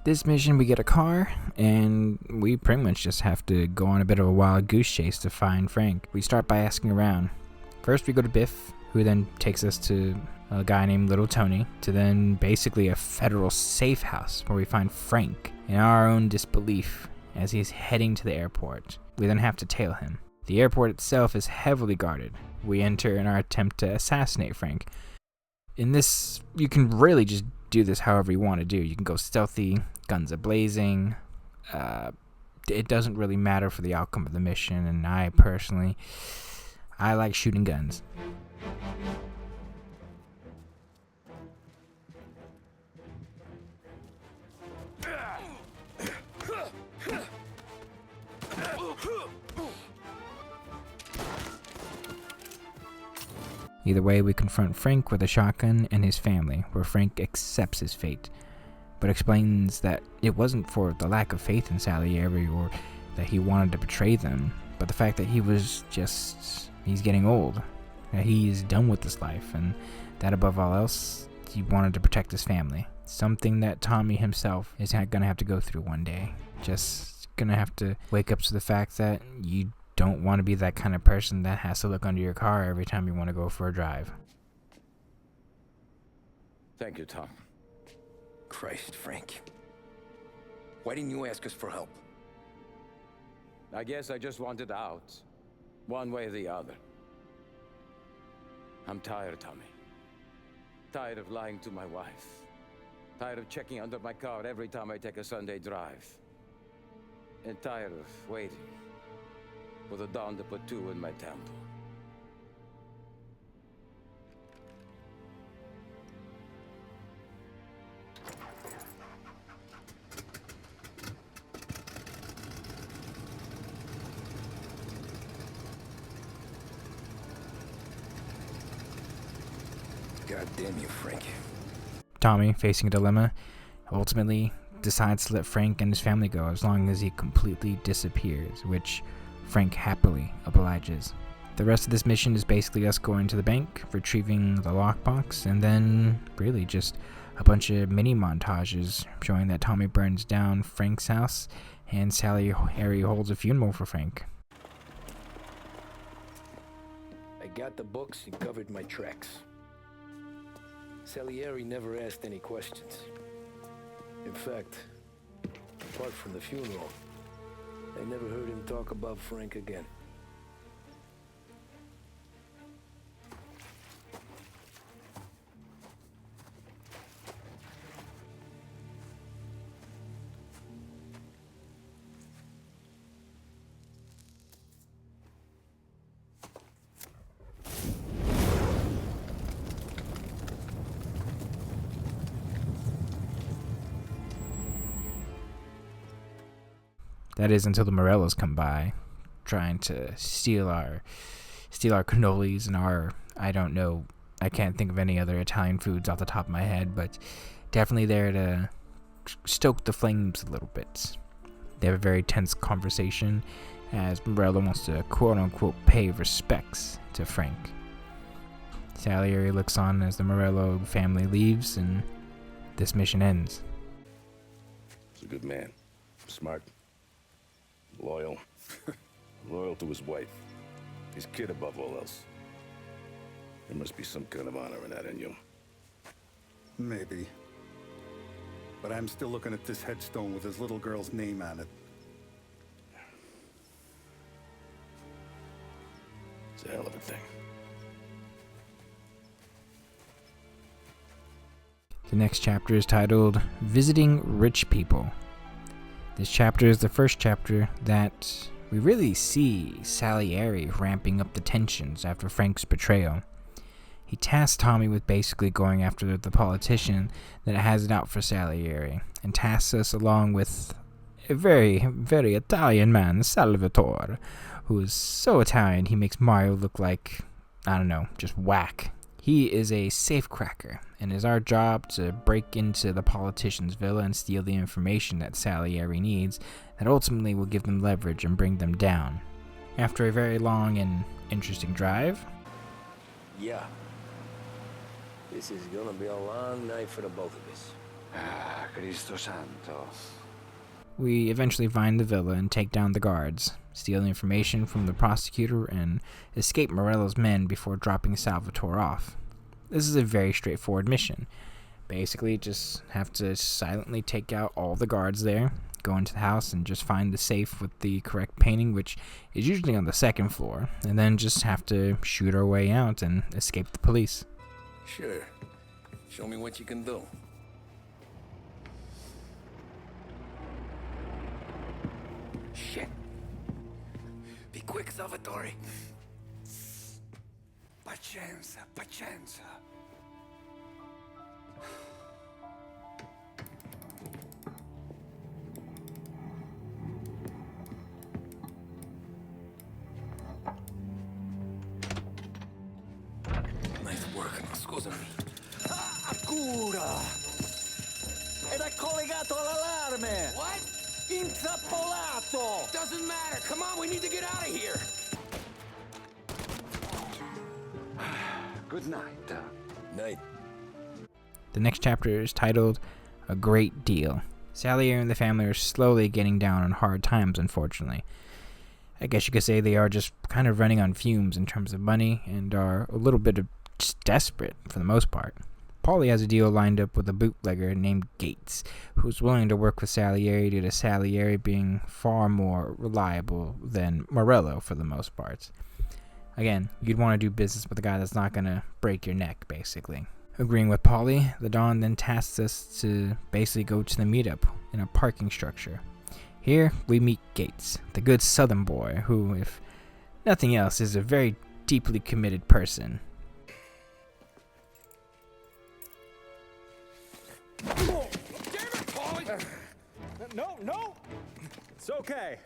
This mission, we get a car, and we pretty much just have to go on a bit of a wild goose chase to find Frank. We start by asking around. First, we go to Biff, who then takes us to a guy named Little Tony, to then basically a federal safe house where we find Frank in our own disbelief as he's heading to the airport. We then have to tail him. The airport itself is heavily guarded. We enter in our attempt to assassinate Frank. In this, you can really just do this however you want to do. You can go stealthy, guns a-blazing. It doesn't really matter for the outcome of the mission, and I personally like shooting guns. Either way, we confront Frank with a shotgun and his family, where Frank accepts his fate, but explains that it wasn't for the lack of faith in Salieri or that he wanted to betray them, but the fact that he's getting old, that he's done with this life, and that above all else, he wanted to protect his family. Something that Tommy himself is gonna have to go through one day. Just gonna have to wake up to the fact that you don't want to be that kind of person that has to look under your car every time you want to go for a drive. Thank you, Tom. Christ, Frank. Why didn't you ask us for help? I guess I just wanted out. One way or the other. I'm tired, Tommy. Tired of lying to my wife. Tired of checking under my car every time I take a Sunday drive. And tired of waiting for the dawn to put two in my temple. God damn you, Frank. Tommy, facing a dilemma, ultimately decides to let Frank and his family go as long as he completely disappears, which Frank happily obliges. The rest of this mission is basically us going to the bank, retrieving the lockbox, and then really just a bunch of mini montages showing that Tommy burns down Frank's house and Salieri holds a funeral for Frank. I got the books and covered my tracks. Salieri never asked any questions. In fact, apart from the funeral, I never heard him talk about Frank again. That is until the Morellos come by, trying to steal our cannolis and our, I don't know, I can't think of any other Italian foods off the top of my head, but definitely there to stoke the flames a little bit. They have a very tense conversation as Morello wants to quote-unquote pay respects to Frank. Salieri looks on as the Morello family leaves, and this mission ends. He's a good man. Smart. Loyal. Loyal to his wife. His kid above all else. There must be some kind of honor in that in you. Maybe. But I'm still looking at this headstone with his little girl's name on it. It's a hell of a thing. The next chapter is titled Visiting Rich People. This chapter is the first chapter that we really see Salieri ramping up the tensions after Frank's betrayal. He tasks Tommy with basically going after the politician that has it out for Salieri, and tasks us along with a very, very Italian man, Salvatore, who is so Italian he makes Mario look like, I don't know, just whack. He is a safecracker, and it is our job to break into the politician's villa and steal the information that Salieri needs that ultimately will give them leverage and bring them down. After a very long and interesting drive, Yeah. This is gonna be a long night for the both of us. Ah, Cristo Santo. we eventually find the villa and take down the guards, steal the information from the prosecutor, and escape Morello's men before dropping Salvatore off. This is a very straightforward mission. Basically, just have to silently take out all the guards there, go into the house and just find the safe with the correct painting, which is usually on the second floor, and then just have to shoot our way out and escape the police. Sure. Show me what you can do. Shit. Be quick, Salvatore. Pazienza, pazienza. Nice work, scusami. Cura! Ed è collegato all'allarme! What? Intrappolato! Doesn't matter. Come on, we need to get out of here. Good night. Night. The next chapter is titled A Great Deal. Salieri and the family are slowly getting down on hard times, unfortunately. I guess you could say they are just kind of running on fumes in terms of money and are a little bit of just desperate for the most part. Paulie has a deal lined up with a bootlegger named Gates, who's willing to work with Salieri due to Salieri being far more reliable than Morello for the most part. Again, you'd want to do business with a guy that's not going to break your neck, basically. Agreeing with Paulie, the Don then tasks us to basically go to the meetup in a parking structure. Here, we meet Gates, the good southern boy, who, if nothing else, is a very deeply committed person. Oh, damn it, Paulie! No! It's okay.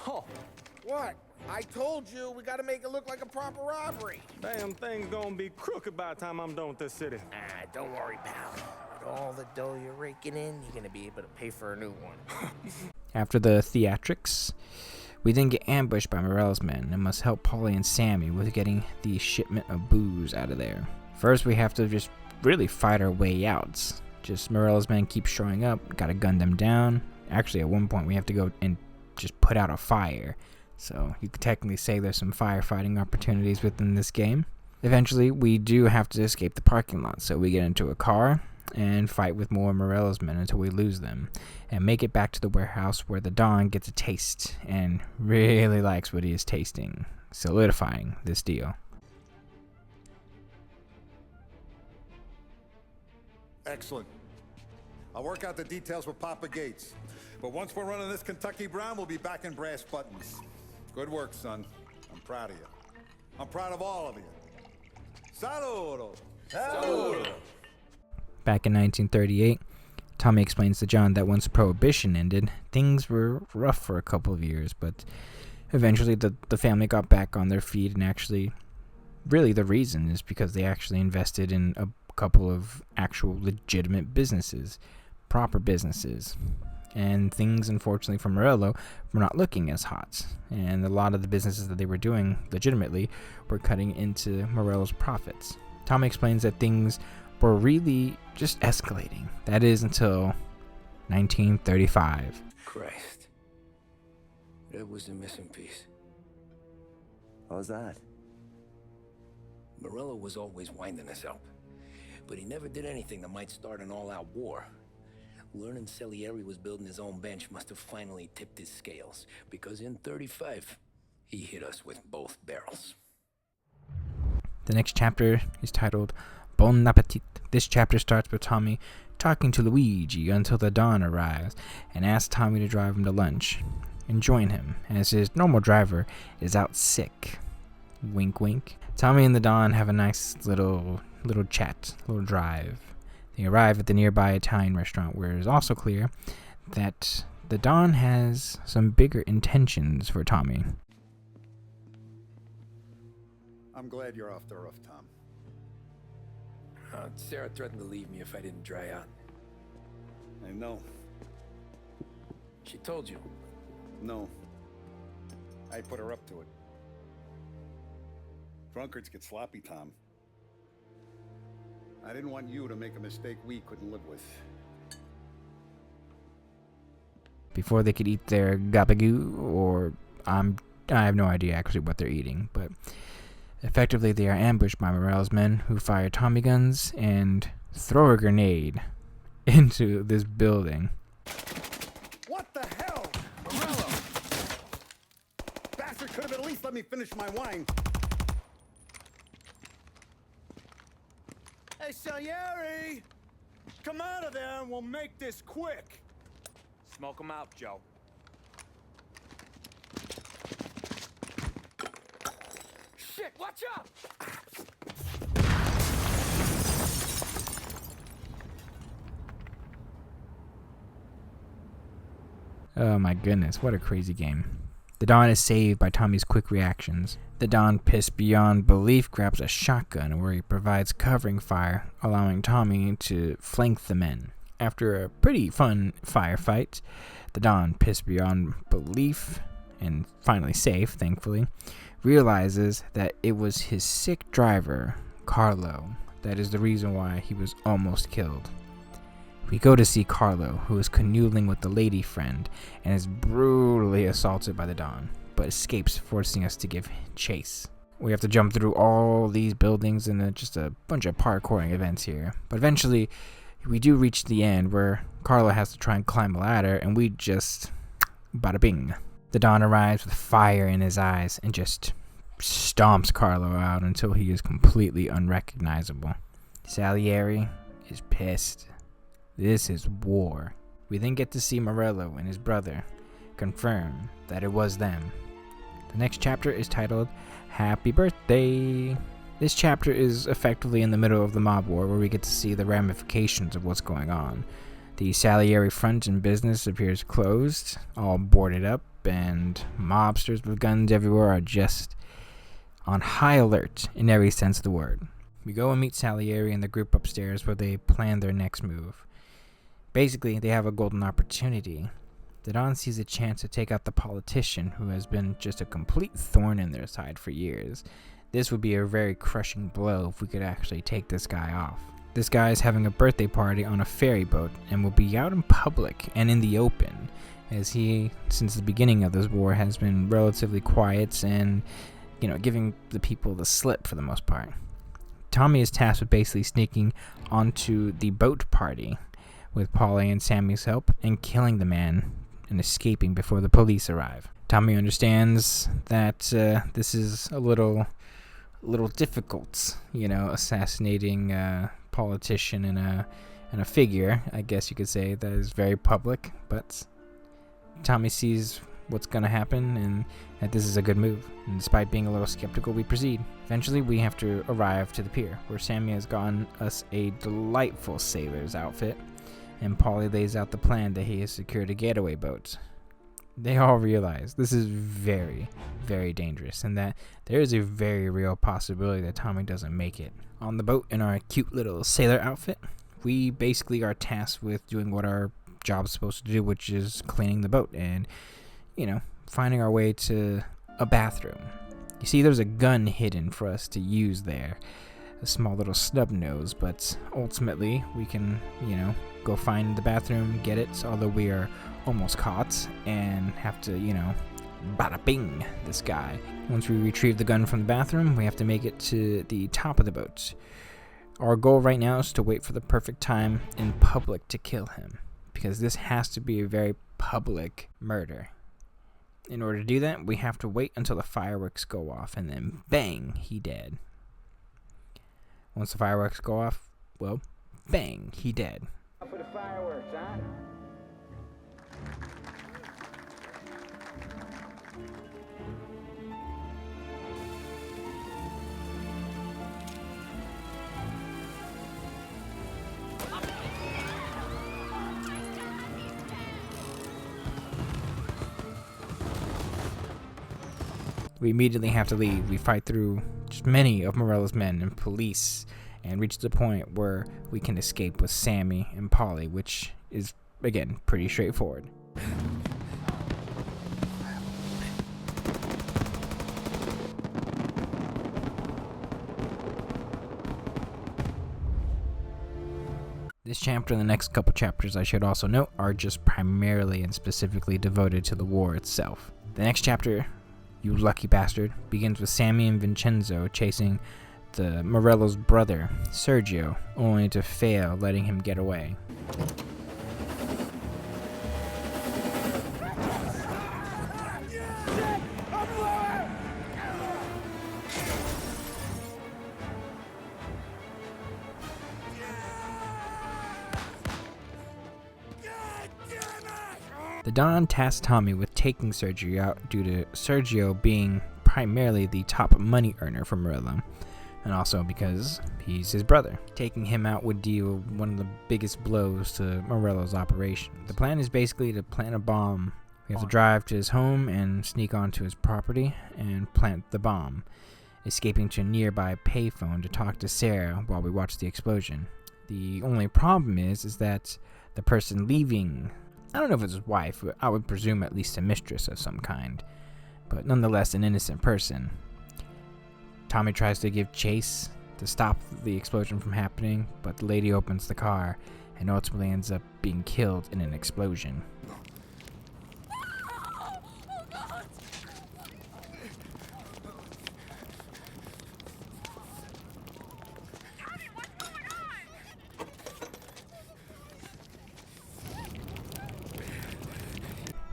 Oh, what? I told you we gotta make it look like a proper robbery. Damn thing's gonna be crooked by the time I'm done with this city. Don't worry, pal. With all the dough you're raking in, you're gonna be able to pay for a new one. After the theatrics, we then get ambushed by Morello's men and must help Paulie and Sammy with getting the shipment of booze out of there. First, we have to just really fight our way out. Just Morello's men keep showing up, gotta gun them down. Actually, at one point we have to go and just put out a fire. So you could technically say there's some firefighting opportunities within this game. Eventually, we do have to escape the parking lot, so we get into a car and fight with more Morello's men until we lose them, and make it back to the warehouse where the Don gets a taste and really likes what he is tasting, solidifying this deal. Excellent. I'll work out the details with Papa Gates. But once we're running this Kentucky Brown, we'll be back in brass buttons. Good work, son. I'm proud of you. I'm proud of all of you. Saludo! Saludo! Back in 1938, Tommy explains to John that once Prohibition ended, things were rough for a couple of years, but eventually the family got back on their feet, and actually, really the reason is because they actually invested in a couple of actual legitimate businesses, proper businesses. And things, unfortunately, for Morello were not looking as hot. And a lot of the businesses that they were doing legitimately were cutting into Morello's profits. Tommy explains that things were really just escalating. That is until 1935. Christ. That was the missing piece. What was that? Morello was always winding us up, but he never did anything that might start an all-out war. Learning Salieri was building his own bench must have finally tipped his scales, because in 35, he hit us with both barrels. The next chapter is titled Bon Appetit. This chapter starts with Tommy talking to Luigi until the Don arrives and asks Tommy to drive him to lunch and join him, as his normal driver is out sick. Wink wink. Tommy and the Don have a nice little chat, little drive. They arrive at the nearby Italian restaurant, where it is also clear that the Don has some bigger intentions for Tommy. I'm glad you're off the roof, Tom. Sarah threatened to leave me if I didn't dry out. I know. She told you? No. I put her up to it. Drunkards get sloppy, Tom. I didn't want you to make a mistake we couldn't live with. Before they could eat their gabagoo, or I have no idea actually what they're eating, but effectively they are ambushed by Morello's men, who fire Tommy guns and throw a grenade into this building. What the hell? Morello! Bastard could have at least let me finish my wine. Hey, Salieri! Come out of there and we'll make this quick. Smoke him out, Joe. Shit, watch out! Oh my goodness, what a crazy game. The Don is saved by Tommy's quick reactions. The Don, pissed beyond belief, grabs a shotgun where he provides covering fire, allowing Tommy to flank the men. After a pretty fun firefight, the Don, pissed beyond belief, and finally safe, thankfully, realizes that it was his sick driver, Carlo, that is the reason why he was almost killed. We go to see Carlo, who is canoodling with the lady friend and is brutally assaulted by the Don, but escapes, forcing us to give chase. We have to jump through all these buildings and just a bunch of parkouring events here. But eventually, we do reach the end where Carlo has to try and climb a ladder, and we just bada bing. The Don arrives with fire in his eyes and just stomps Carlo out until he is completely unrecognizable. Salieri is pissed. This is war. We then get to see Morello and his brother confirm that it was them. The next chapter is titled Happy Birthday. This chapter is effectively in the middle of the mob war, where we get to see the ramifications of what's going on. The Salieri front and business appears closed, all boarded up, and mobsters with guns everywhere are just on high alert in every sense of the word. We go and meet Salieri and the group upstairs, where they plan their next move. Basically, they have a golden opportunity. The Don sees a chance to take out the politician who has been just a complete thorn in their side for years. This would be a very crushing blow if we could actually take this guy off. This guy is having a birthday party on a ferry boat and will be out in public and in the open, as he, since the beginning of this war, has been relatively quiet and, giving the people the slip for the most part. Tommy is tasked with basically sneaking onto the boat party with Paulie and Sammy's help and killing the man and escaping before the police arrive. Tommy understands that this is a little difficult, assassinating a politician and a figure, I guess you could say, that is very public, but Tommy sees what's going to happen and that this is a good move. And despite being a little skeptical, we proceed. Eventually, we have to arrive to the pier, where Sammy has gotten us a delightful sailor's outfit, and Paulie lays out the plan that he has secured a getaway boat. They all realize this is very, very dangerous, and that there is a very real possibility that Tommy doesn't make it. On the boat, in our cute little sailor outfit, we basically are tasked with doing what our job's supposed to do, which is cleaning the boat and, finding our way to a bathroom. You see, there's a gun hidden for us to use there, a small little snub nose, but ultimately we can, go find the bathroom, get it, although we are almost caught and have to, bada bing this guy. Once we retrieve the gun from the bathroom, we have to make it to the top of the boat. Our goal right now is to wait for the perfect time in public to kill him, because this has to be a very public murder. In order to do that, we have to wait until the fireworks go off, and then bang, he dead. Once the fireworks go off, well, bang, he dead. For the fireworks, huh? We immediately have to leave. We fight through just many of Morello's men and police and reach the point where we can escape with Sammy and Paulie, which is, again, pretty straightforward. This chapter and the next couple chapters, I should also note, are just primarily and specifically devoted to the war itself. The next chapter, you lucky bastard, begins with Sammy and Vincenzo chasing the Morello's brother, Sergio, only to fail, letting him get away. The Don tasked Tommy with taking Sergio out due to Sergio being primarily the top money earner for Morello, and also because he's his brother. Taking him out would deal one of the biggest blows to Morello's operation. The plan is basically to plant a bomb. We have to drive to his home and sneak onto his property and plant the bomb, escaping to a nearby payphone to talk to Sarah while we watch the explosion. The only problem is that the person leaving, I don't know if it's his wife, but I would presume at least a mistress of some kind, but nonetheless an innocent person. Tommy tries to give chase to stop the explosion from happening, but the lady opens the car and ultimately ends up being killed in an explosion.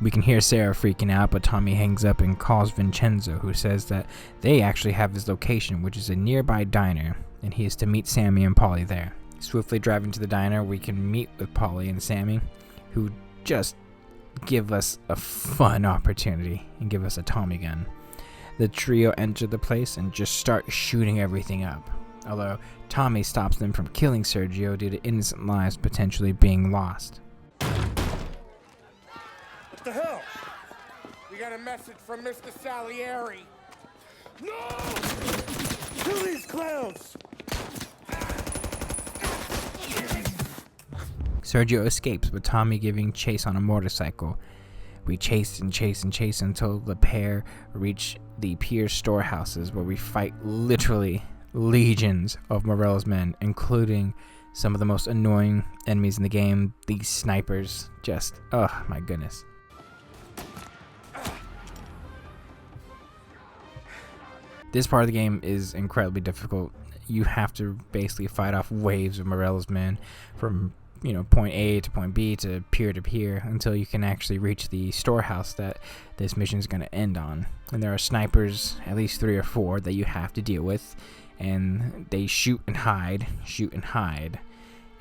We can hear Sarah freaking out, but Tommy hangs up and calls Vincenzo, who says that they actually have his location, which is a nearby diner, and he is to meet Sammy and Paulie there. Swiftly driving to the diner, we can meet with Paulie and Sammy, who just give us a fun opportunity and give us a Tommy gun. The trio enter the place and just start shooting everything up, although Tommy stops them from killing Sergio due to innocent lives potentially being lost. What the hell? We got a message from Mr. Salieri. No! Kill these clowns! Sergio escapes, with Tommy giving chase on a motorcycle. We chase and chase and chase until the pair reach the pier storehouses, where we fight literally legions of Morello's men, including Some of the most annoying enemies in the game, these snipers, just, oh my goodness. This part of the game is incredibly difficult. You have to basically fight off waves of Morello's men from, point A to point B to peer until you can actually reach the storehouse that this mission is going to end on. And there are snipers, at least 3 or 4, that you have to deal with, and they shoot and hide,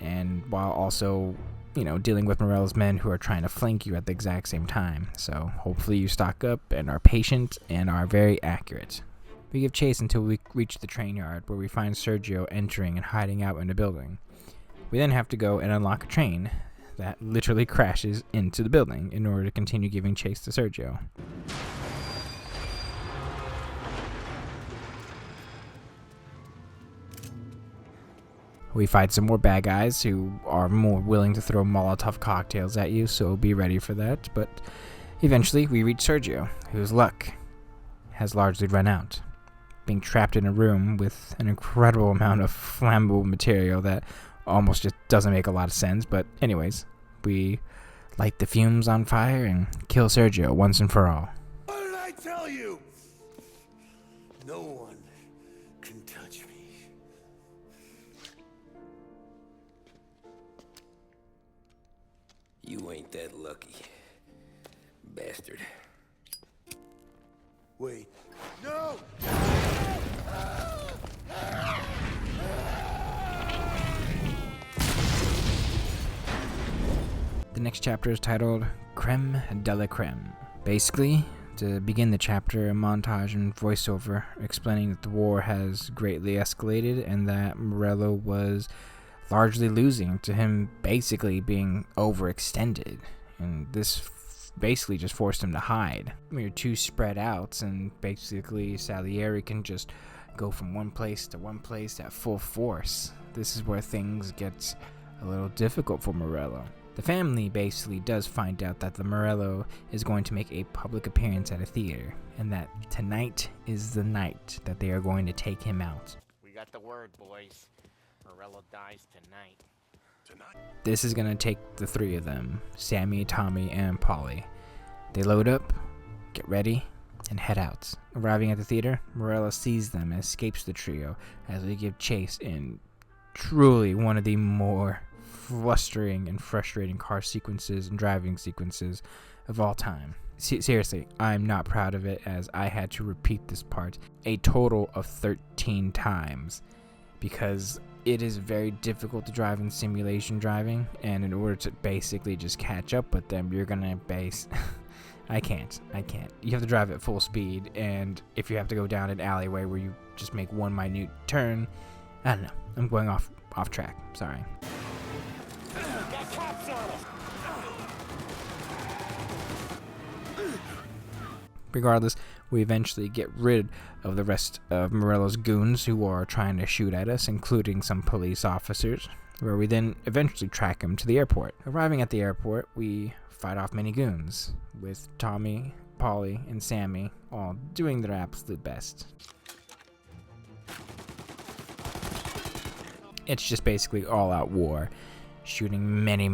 and while also, dealing with Morello's men who are trying to flank you at the exact same time. So hopefully you stock up and are patient and are very accurate. We give chase until we reach the train yard, where we find Sergio entering and hiding out in a building. We then have to go and unlock a train that literally crashes into the building in order to continue giving chase to Sergio. We fight some more bad guys who are more willing to throw Molotov cocktails at you, so be ready for that. But eventually we reach Sergio, whose luck has largely run out, being trapped in a room with an incredible amount of flammable material that almost just doesn't make a lot of sense. But anyways, we light the fumes on fire and kill Sergio once and for all. What did I tell you? No one can touch me. You ain't that lucky, bastard. Wait. No! The next chapter is titled Creme de la Creme. Basically, to begin the chapter, a montage and voiceover explaining that the war has greatly escalated and that Morello was largely losing to him basically being overextended. And this basically just forced him to hide. You're too spread out, and basically Salieri can just go from one place to one place at full force. This is where things get a little difficult for Morello. The family basically does find out that the Morello is going to make a public appearance at a theater, and that tonight is the night that they are going to take him out. We got the word, boys. Morello dies tonight. This is going to take the 3 of them, Sammy, Tommy, and Polly. They load up, get ready, and head out. Arriving at the theater, Morello sees them and escapes the trio as they give chase in truly one of the more frustrating car sequences and driving sequences of all time. Seriously, I'm not proud of it, as I had to repeat this part a total of 13 times because it is very difficult to drive in simulation driving, and in order to basically just catch up with them, you're gonna I can't. You have to drive at full speed, and if you have to go down an alleyway where you just make one minute turn, I don't know. I'm going off track. Sorry. Regardless, we eventually get rid of the rest of Morello's goons who are trying to shoot at us, including some police officers, where we then eventually track him to the airport. Arriving at the airport, we fight off many goons, with Tommy, Polly, and Sammy all doing their absolute best. It's just basically all-out war, shooting many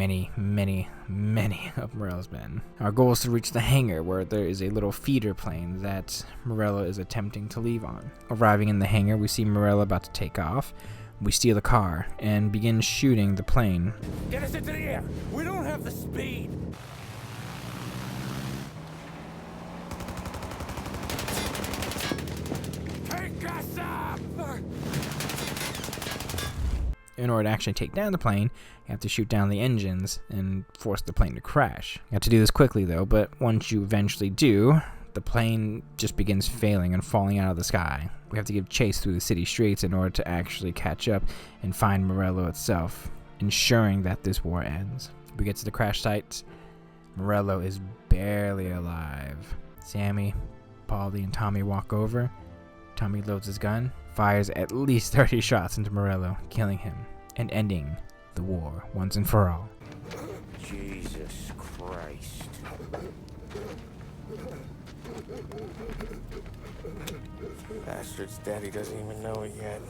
of Morello's men. Our goal is to reach the hangar, where there is a little feeder plane that Morello is attempting to leave on. Arriving in the hangar, we see Morello about to take off. We steal the car and begin shooting the plane. Get us into the air! We don't have the speed! Take us up! In order to actually take down the plane, you have to shoot down the engines and force the plane to crash. You have to do this quickly though, but once you eventually do, the plane just begins failing and falling out of the sky. We have to give chase through the city streets in order to actually catch up and find Morello itself, ensuring that this war ends. We get to the crash site. Morello is barely alive. Sammy, Polly, and Tommy walk over. Tommy loads his gun, fires at least 30 shots into Morello, killing him and ending the war once and for all. Jesus Christ. Bastard's daddy doesn't even know it yet.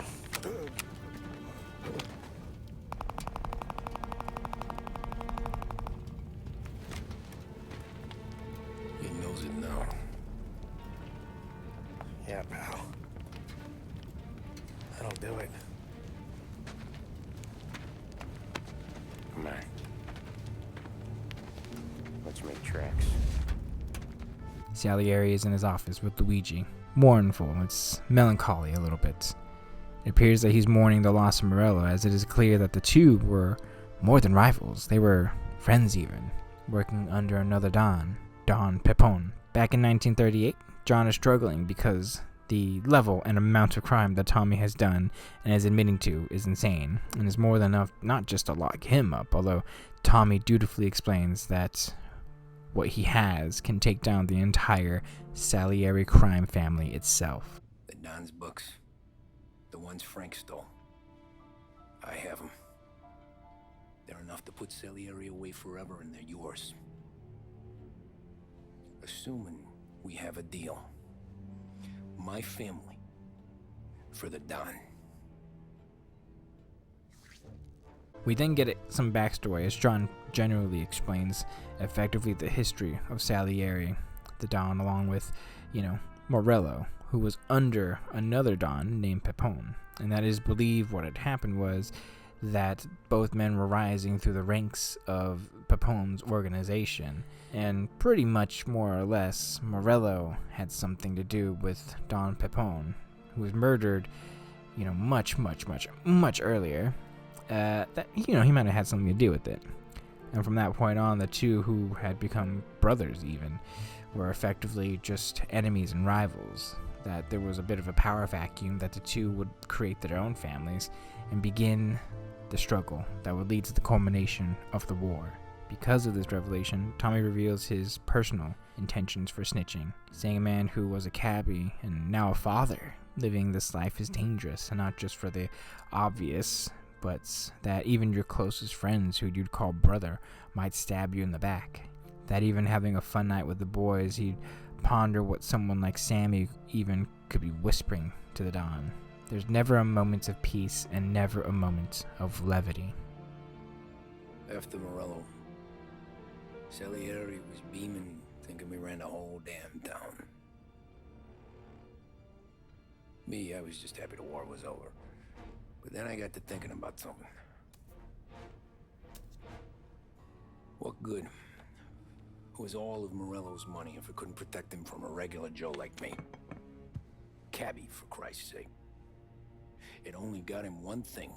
shot, pal. That'll do it. Come on. Let's make tracks. Salieri is in his office with Luigi. Mournful, it's melancholy a little bit. It appears that he's mourning the loss of Morello, as it is clear that the two were more than rivals. They were friends even, working under another Don Pepone. Back in 1938, John is struggling because the level and amount of crime that Tommy has done and is admitting to is insane, and is more than enough not just to lock him up, although Tommy dutifully explains that what he has can take down the entire Salieri crime family itself. The Don's books. The ones Frank stole. I have them. They're enough to put Salieri away forever, and they're yours. Assuming we have a deal. My family for the Don. We then get some backstory as John generally explains effectively the history of Salieri, the Don, along with, Morello, who was under another Don named Pepone. And that is believed what had happened was that both men were rising through the ranks of Pepone's organization, and pretty much more or less Morello had something to do with Don Pepone, who was murdered, much earlier. That he might have had something to do with it. And from that point on, the two, who had become brothers even, were effectively just enemies and rivals. That there was a bit of a power vacuum, that the two would create their own families and begin the struggle that would lead to the culmination of the war. Because of this revelation, Tommy reveals his personal intentions for snitching, saying a man who was a cabbie and now a father living this life is dangerous, and not just for the obvious, but that even your closest friends, who you'd call brother, might stab you in the back. That even having a fun night with the boys, he'd ponder what someone like Sammy even could be whispering to the Don. There's never a moment of peace and never a moment of levity. After Morello, Salieri was beaming, thinking we ran the whole damn town. Me, I was just happy the war was over. But then I got to thinking about something. What good was all of Morello's money if it couldn't protect him from a regular Joe like me? Cabbie, for Christ's sake. It only got him one thing.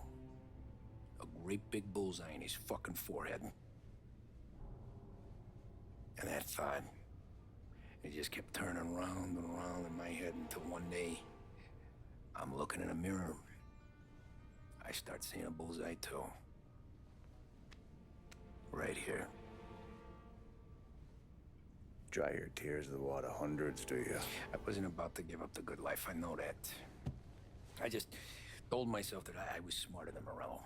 A great big bullseye in his fucking forehead. And that thought, it just kept turning round and round in my head until one day, I'm looking in a mirror. I start seeing a bullseye too. Right here. Dry your tears of the water hundreds, do you? I wasn't about to give up the good life, I know that. I just told myself that I was smarter than Morello.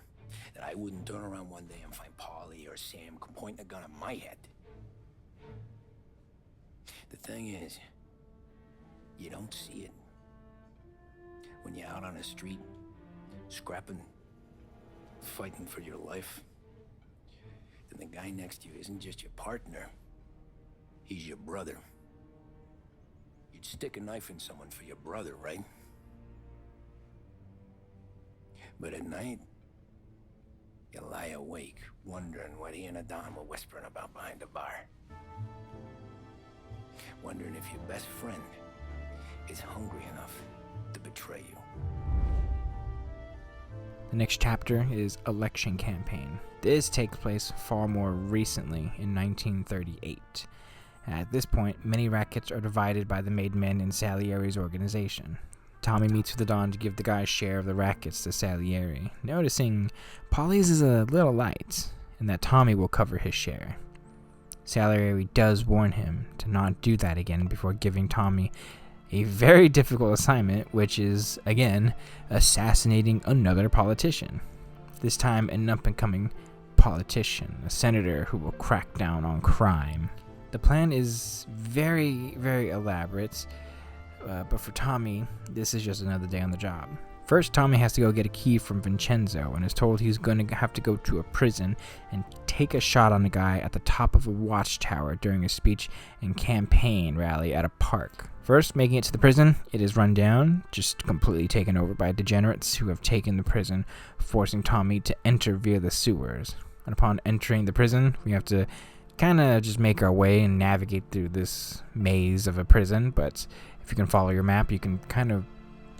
That I wouldn't turn around one day and find Paulie or Sam pointing a gun at my head. The thing is, you don't see it. When you're out on the street, scrapping, fighting for your life, then the guy next to you isn't just your partner, he's your brother. You'd stick a knife in someone for your brother, right? But at night, you lie awake, wondering what he and Adam were whispering about behind the bar. Wondering if your best friend is hungry enough to betray you. The next chapter is Election Campaign. This takes place far more recently in 1938. At this point, many rackets are divided by the made men in Salieri's organization. Tommy meets with the Don to give the guy's share of the rackets to Salieri, noticing Paulie's is a little light, and that Tommy will cover his share. Salieri does warn him to not do that again before giving Tommy a very difficult assignment, which is, again, assassinating another politician. This time, an up-and-coming politician, a senator who will crack down on crime. The plan is very, very elaborate, but for Tommy, this is just another day on the job. First, Tommy has to go get a key from Vincenzo and is told he's going to have to go to a prison and take a shot on a guy at the top of a watchtower during a speech and campaign rally at a park. First, making it to the prison, it is run down, just completely taken over by degenerates who have taken the prison, forcing Tommy to enter via the sewers. And upon entering the prison, we have to kind of just make our way and navigate through this maze of a prison, but if you can follow your map, you can kind of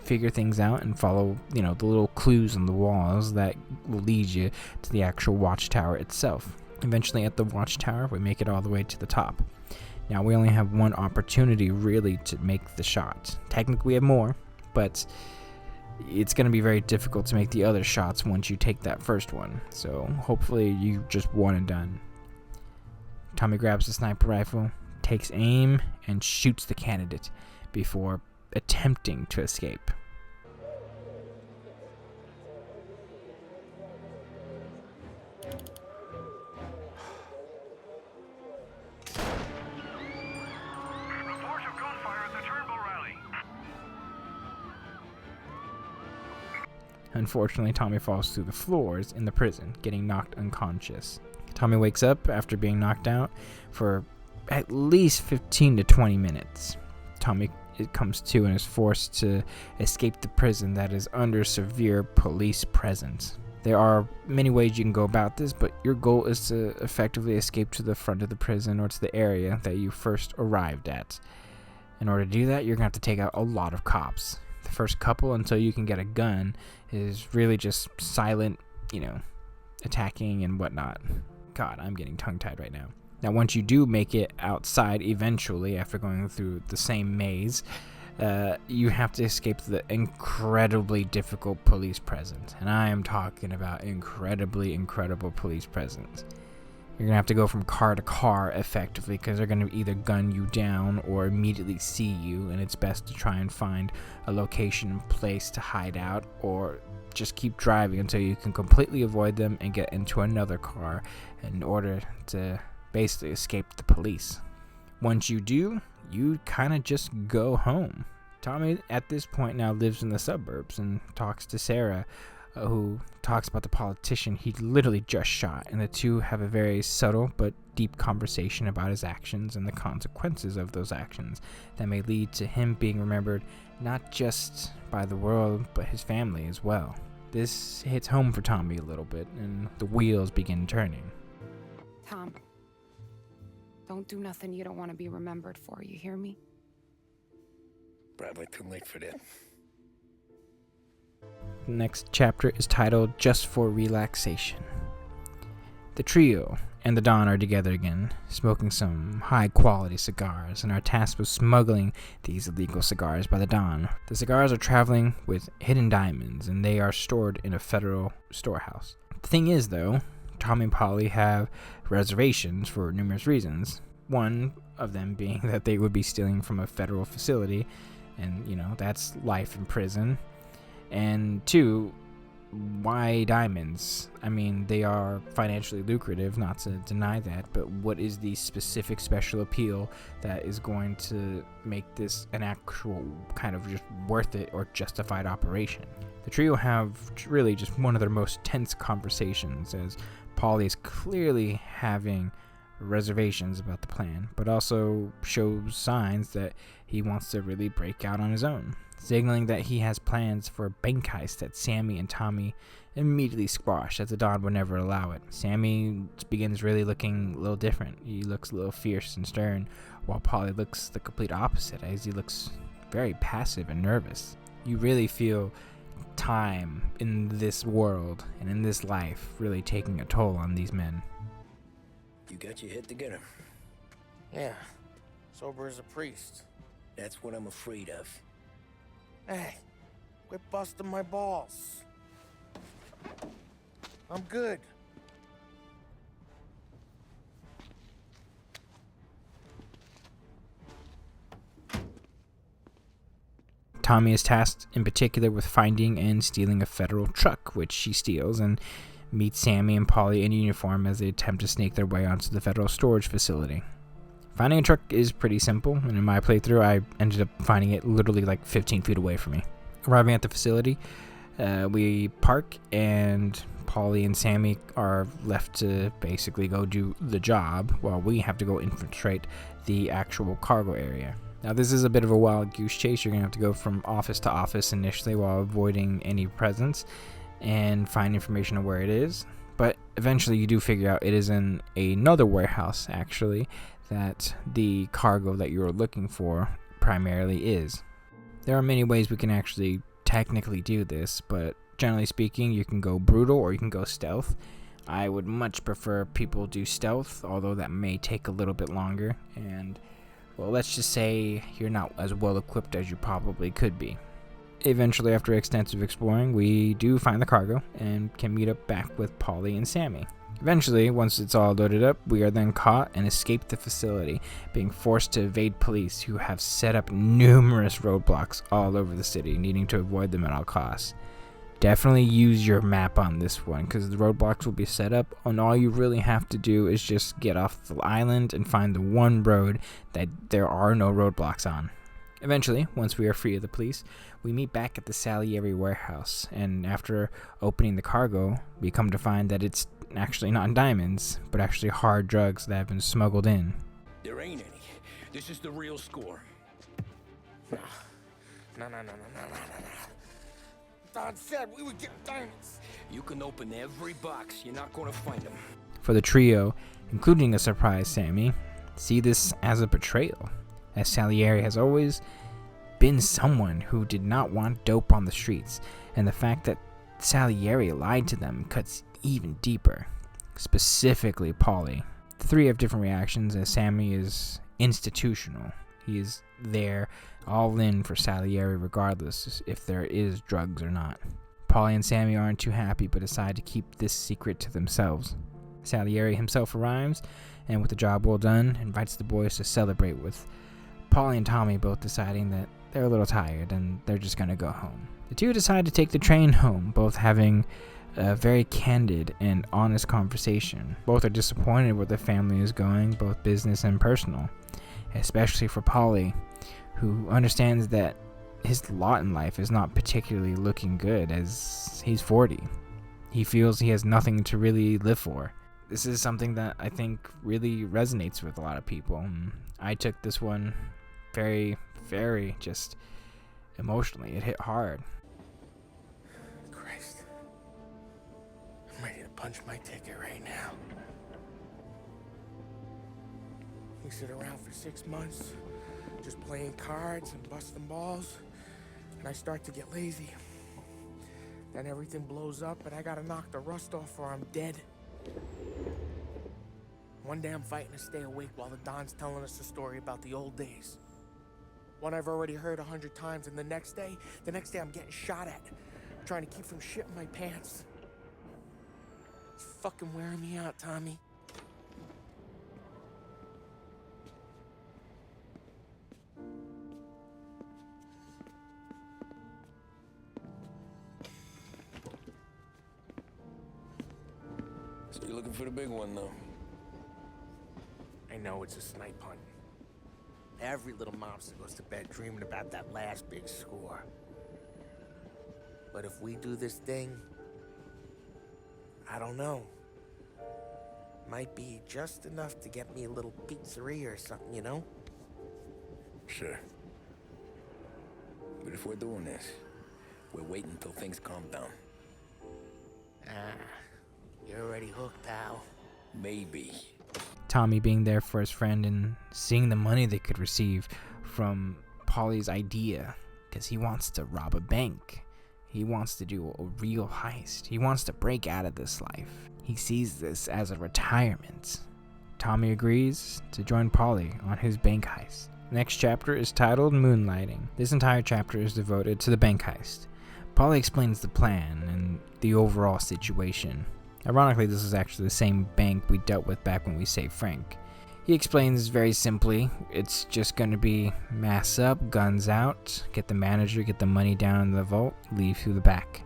figure things out and follow, the little clues on the walls that will lead you to the actual watchtower itself. Eventually at the watchtower, we make it all the way to the top. Now, we only have one opportunity really to make the shot. Technically, we have more, but it's going to be very difficult to make the other shots once you take that first one. So hopefully you just one and done. Tommy grabs the sniper rifle, takes aim, and shoots the candidate before attempting to escape. Unfortunately, Tommy falls through the floors in the prison, getting knocked unconscious. Tommy wakes up after being knocked out for at least 15 to 20 minutes. Tommy comes to and is forced to escape the prison that is under severe police presence. There are many ways you can go about this, but your goal is to effectively escape to the front of the prison or to the area that you first arrived at. In order to do that, you're going to have to take out a lot of cops. The first couple, until you can get a gun, is really just silent, attacking and whatnot. God, I'm getting tongue-tied right now. Now, once you do make it outside eventually, after going through the same maze, you have to escape the incredibly difficult police presence. And I am talking about incredible police presence. You're going to have to go from car to car effectively because they're going to either gun you down or immediately see you, and it's best to try and find a location and place to hide out, or just keep driving until you can completely avoid them and get into another car in order to basically escape the police. Once you do, you kind of just go home. Tommy at this point now lives in the suburbs and talks to Sarah, who talks about the politician he literally just shot, and the two have a very subtle but deep conversation about his actions and the consequences of those actions that may lead to him being remembered not just by the world but his family as well. This hits home for Tommy a little bit, and the wheels begin turning. Tom, don't do nothing you don't want to be remembered for, you hear me? Probably too late for that. The next chapter is titled Just for Relaxation. The trio and the Don are together again, smoking some high-quality cigars, and are tasked with smuggling these illegal cigars by the Don. The cigars are traveling with hidden diamonds, and they are stored in a federal storehouse. The thing is, though, Tommy and Polly have reservations for numerous reasons. One of them being that they would be stealing from a federal facility, and, that's life in prison. And two, why diamonds? I mean, they are financially lucrative, not to deny that, but what is the specific special appeal that is going to make this an actual kind of just worth it or justified operation? The trio have really just one of their most tense conversations, as Paulie is clearly having reservations about the plan, but also shows signs that he wants to really break out on his own, signaling that he has plans for a bank heist that Sammy and Tommy immediately squash, as the Don would never allow it. Sammy begins really looking a little different. He looks a little fierce and stern, while Paulie looks the complete opposite, as he looks very passive and nervous. You really feel time in this world and in this life really taking a toll on these men. You got your head together. Yeah, sober as a priest. That's what I'm afraid of. Hey, quit busting my balls. I'm good. Tommy is tasked in particular with finding and stealing a federal truck, which she steals, and meets Sammy and Polly in uniform as they attempt to snake their way onto the federal storage facility. Finding a truck is pretty simple, and in my playthrough I ended up finding it literally like 15 feet away from me. Arriving at the facility, We park, and Paulie and Sammy are left to basically go do the job while we have to go infiltrate the actual cargo area. Now, this is a bit of a wild goose chase. You're going to have to go from office to office initially while avoiding any presence and find information on where it is. But eventually you do figure out it is in another warehouse, actually, that the cargo that you're looking for primarily is. There are many ways we can actually technically do this, but generally speaking, you can go brutal or you can go stealth. I would much prefer people do stealth, although that may take a little bit longer, and well, let's just say you're not as well equipped as you probably could be. Eventually, after extensive exploring, we do find the cargo and can meet up back with Paulie and Sammy. Eventually, once it's all loaded up, we are then caught and escape the facility, being forced to evade police who have set up numerous roadblocks all over the city, needing to avoid them at all costs. Definitely use your map on this one, because the roadblocks will be set up, and all you really have to do is just get off the island and find the one road that there are no roadblocks on. Eventually, once we are free of the police, we meet back at the Salieri warehouse, and after opening the cargo, we come to find that it's actually not diamonds, but actually hard drugs that have been smuggled in. There ain't any. This is the real score. No. Don said we would get diamonds. You can open every box. You're not going to find them. For the trio, including a surprise Sammy, see this as a betrayal, as Salieri has always been someone who did not want dope on the streets, and the fact that Salieri lied to them cuts even deeper, specifically Paulie. The three have different reactions, as Sammy is institutional. He is there all in for Salieri regardless if there is drugs or not. Paulie and Sammy aren't too happy but decide to keep this secret to themselves. Salieri himself arrives, and with the job well done, invites the boys to celebrate, with Paulie and Tommy both deciding that they're a little tired and they're just gonna go home. The two decide to take the train home, both having a very candid and honest conversation. Both are disappointed where their family is going, both business and personal, especially for Paulie, who understands that his lot in life is not particularly looking good, as he's 40. He feels he has nothing to really live for. This is something that I think really resonates with a lot of people. I took this one very, very just emotionally. It hit hard. Christ. I'm ready to punch my ticket right now. We sit around for 6 months, just playing cards and busting balls, and I start to get lazy. Then everything blows up, and I gotta knock the rust off or I'm dead. One day I'm fighting to stay awake while the Don's telling us a story about the old days. One I've already heard 100 times, and the next day I'm getting shot at, trying to keep from shitting my pants. It's fucking wearing me out, Tommy. So you're looking for the big one, though? I know it's a snipe hunt. Every little mobster goes to bed dreaming about that last big score. But if we do this thing, I don't know. Might be just enough to get me a little pizzeria or something, you know? Sure. But if we're doing this, we're waiting until things calm down. You're already hooked, pal. Maybe. Tommy being there for his friend and seeing the money they could receive from Paulie's idea, because he wants to rob a bank. He wants to do a real heist. He wants to break out of this life. He sees this as a retirement. Tommy agrees to join Paulie on his bank heist. The next chapter is titled Moonlighting. This entire chapter is devoted to the bank heist. Paulie explains the plan and the overall situation. Ironically, this is actually the same bank we dealt with back when we saved Frank. He explains very simply, it's just going to be mass up, guns out, get the manager, get the money down in the vault, leave through the back.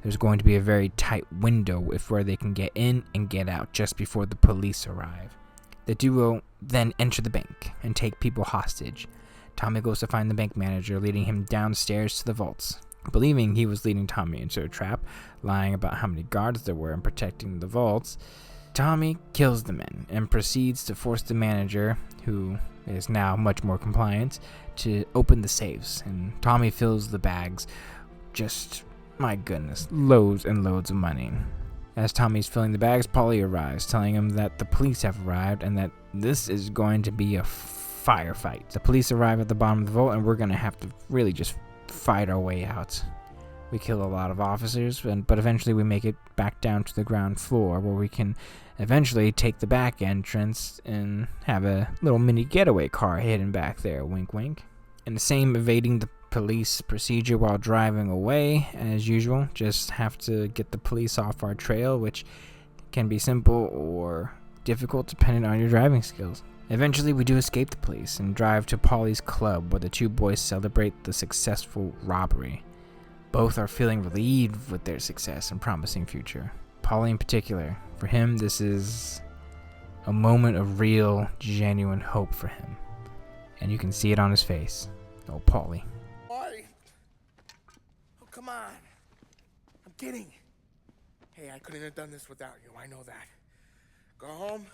There's going to be a very tight window where they can get in and get out just before the police arrive. The duo then enter the bank and take people hostage. Tommy goes to find the bank manager, leading him downstairs to the vaults. Believing he was leading Tommy into a trap, lying about how many guards there were and protecting the vaults, Tommy kills the men and proceeds to force the manager, who is now much more compliant, to open the safes. And Tommy fills the bags, just, my goodness, loads and loads of money. As Tommy's filling the bags, Polly arrives, telling him that the police have arrived and that this is going to be a firefight. The police arrive at the bottom of the vault and we're going to have to really just fight our way out. We kill a lot of officers, but eventually we make it back down to the ground floor where we can eventually take the back entrance and have a little mini getaway car hidden back there, wink wink. And the same evading the police procedure while driving away as usual. Just have to get the police off our trail, which can be simple or difficult depending on your driving skills. Eventually we do escape the police and drive to Polly's club where the two boys celebrate the successful robbery. Both are feeling relieved with their success and promising future. Polly in particular, for him this is a moment of real, genuine hope for him. And you can see it on his face. Oh, Polly. Why? Oh, come on. I'm kidding. Hey, I couldn't have done this without you. I know that. Go home,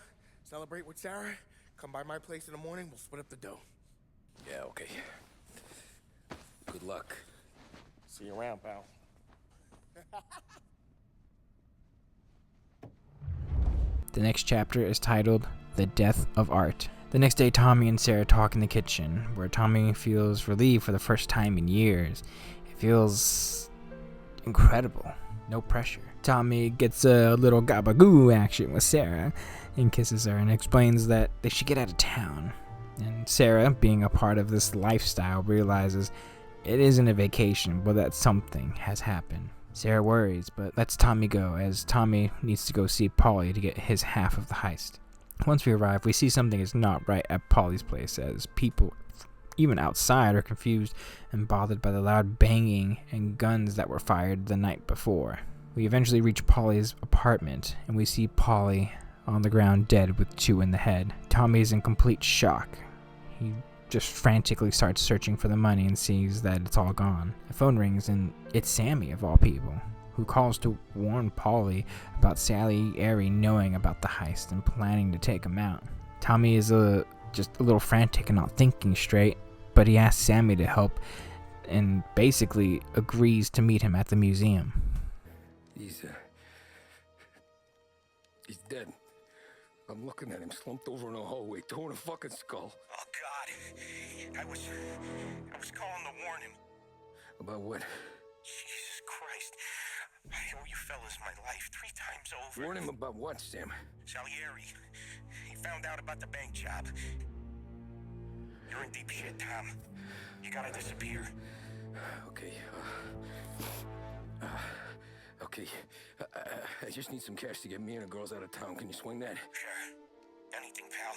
celebrate with Sarah, come by my place in the morning, we'll split up the dough. Yeah, okay. Good luck. See you around, pal. The next chapter is titled The Death of Art. The next day, Tommy and Sarah talk in the kitchen, where Tommy feels relieved for the first time in years. It feels incredible. No pressure. Tommy gets a little gabagoo action with Sarah and kisses her and explains that they should get out of town. And Sarah, being a part of this lifestyle, realizes it isn't a vacation, but that something has happened. Sarah worries, but lets Tommy go, as Tommy needs to go see Polly to get his half of the heist. Once we arrive, we see something is not right at Polly's place, as people, even outside, are confused and bothered by the loud banging and guns that were fired the night before. We eventually reach Polly's apartment, and we see Polly on the ground dead with 2 in the head. Tommy is in complete shock. He just frantically starts searching for the money and sees that it's all gone. The phone rings, and it's Sammy, of all people, who calls to warn Polly about Salieri knowing about the heist and planning to take him out. Tommy is just a little frantic and not thinking straight, but he asks Sammy to help and basically agrees to meet him at the museum. He's dead. I'm looking at him slumped over in a hallway, torn a fucking skull. Oh, God. I was calling to warn him. About what? Jesus Christ. I owe you fellas my life 3 times over. Warn him about what, Sam? Salieri. He found out about the bank job. You're in deep shit, Tom. You gotta disappear. Okay. Okay. I just need some cash to get me and the girls out of town. Can you swing that? Sure. Anything, pal.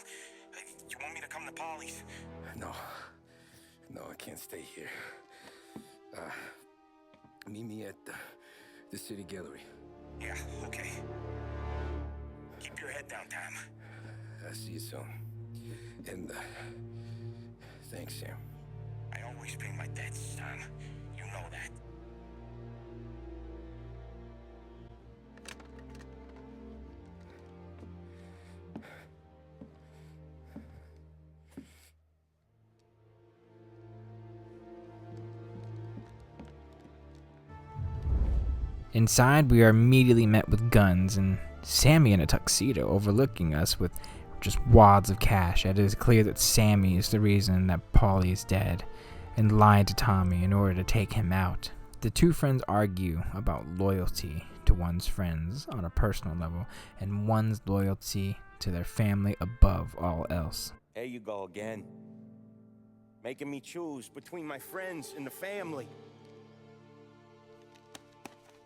You want me to come to Polly's? No, I can't stay here. Meet me at the city gallery. Yeah, okay. Keep your head down, Tom. I'll see you soon. And, thanks, Sam. I always pay my debts, Tom. You know that. Inside, we are immediately met with guns and Sammy in a tuxedo overlooking us with just wads of cash. It is clear that Sammy is the reason that Polly is dead and lied to Tommy in order to take him out. The two friends argue about loyalty to one's friends on a personal level and one's loyalty to their family above all else. There you go again. Making me choose between my friends and the family.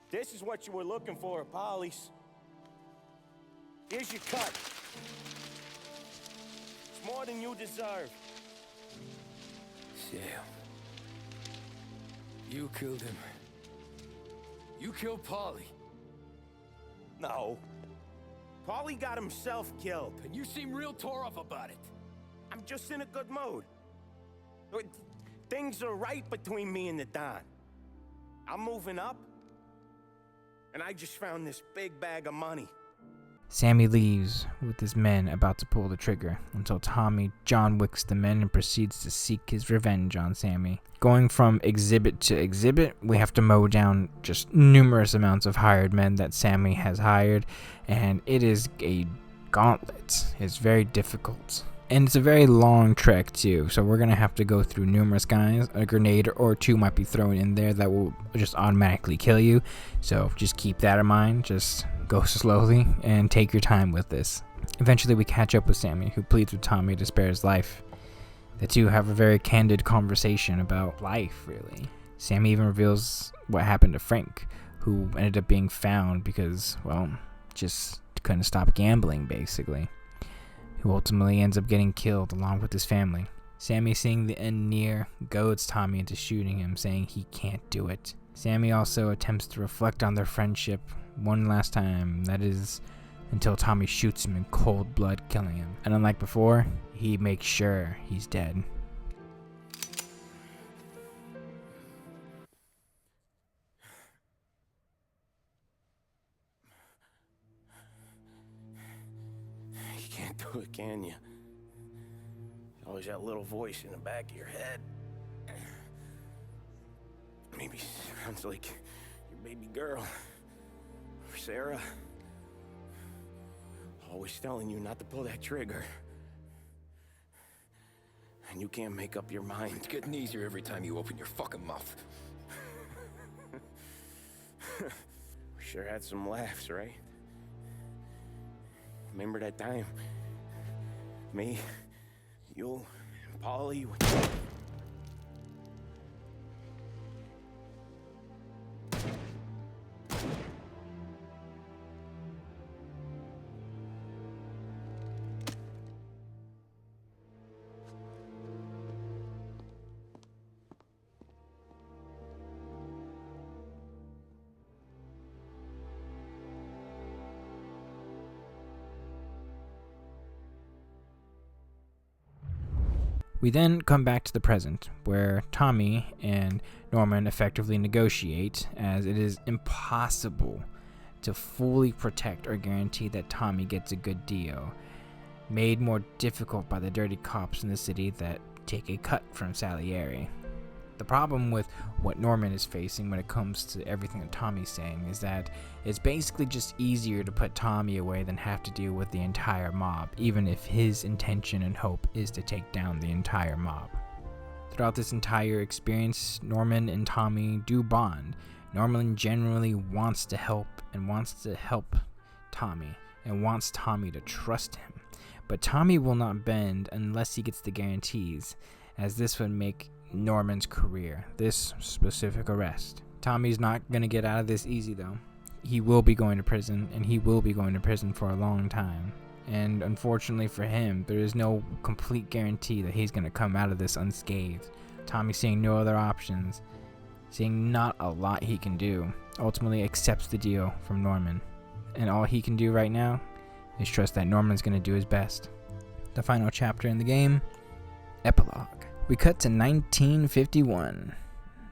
This is what you were looking for at Polly's. Here's your cut. It's more than you deserve. Sam. You killed him. You killed Polly. No. Polly got himself killed. And you seem real tore up about it. I'm just in a good mood. Things are right between me and the Don. I'm moving up, and I just found this big bag of money. Sammy leaves with his men about to pull the trigger until Tommy John Wicks the men and proceeds to seek his revenge on Sammy. Going from exhibit to exhibit, we have to mow down just numerous amounts of hired men that Sammy has hired, and it is a gauntlet. It's very difficult. And it's a very long trek too, so we're going to have to go through numerous guys. A grenade or two might be thrown in there that will just automatically kill you, so just keep that in mind. Just go slowly and take your time with this. Eventually we catch up with Sammy, who pleads with Tommy to spare his life. The two have a very candid conversation about life, really. Sammy even reveals what happened to Frank, who ended up being found because, well, just couldn't stop gambling, basically. Who ultimately ends up getting killed along with his family. Sammy, seeing the end near, goads Tommy into shooting him, saying he can't do it. Sammy also attempts to reflect on their friendship one last time, that is, until Tommy shoots him in cold blood, killing him. And unlike before, he makes sure he's dead. You can't do it, can you? Always that little voice in the back of your head. Maybe sounds like your baby girl. Or Sarah. Always telling you not to pull that trigger. And you can't make up your mind. It's getting easier every time you open your fucking mouth. We sure had some laughs, right? Remember that time? Me, you, and Polly. We then come back to the present, where Tommy and Norman effectively negotiate, as it is impossible to fully protect or guarantee that Tommy gets a good deal, made more difficult by the dirty cops in the city that take a cut from Salieri. The problem with what Norman is facing when it comes to everything that Tommy's saying is that it's basically just easier to put Tommy away than have to deal with the entire mob, even if his intention and hope is to take down the entire mob. Throughout this entire experience, Norman and Tommy do bond. Norman generally wants to help Tommy and wants Tommy to trust him. But Tommy will not bend unless he gets the guarantees, as this would make Norman's career, this specific arrest. Tommy's not going to get out of this easy though. He will be going to prison, and he will be going to prison for a long time. And unfortunately for him, there is no complete guarantee that he's going to come out of this unscathed. Tommy, seeing no other options, seeing not a lot he can do, ultimately accepts the deal from Norman. And all he can do right now is trust that Norman's going to do his best. The final chapter in the game, Epilogue. We cut to 1951.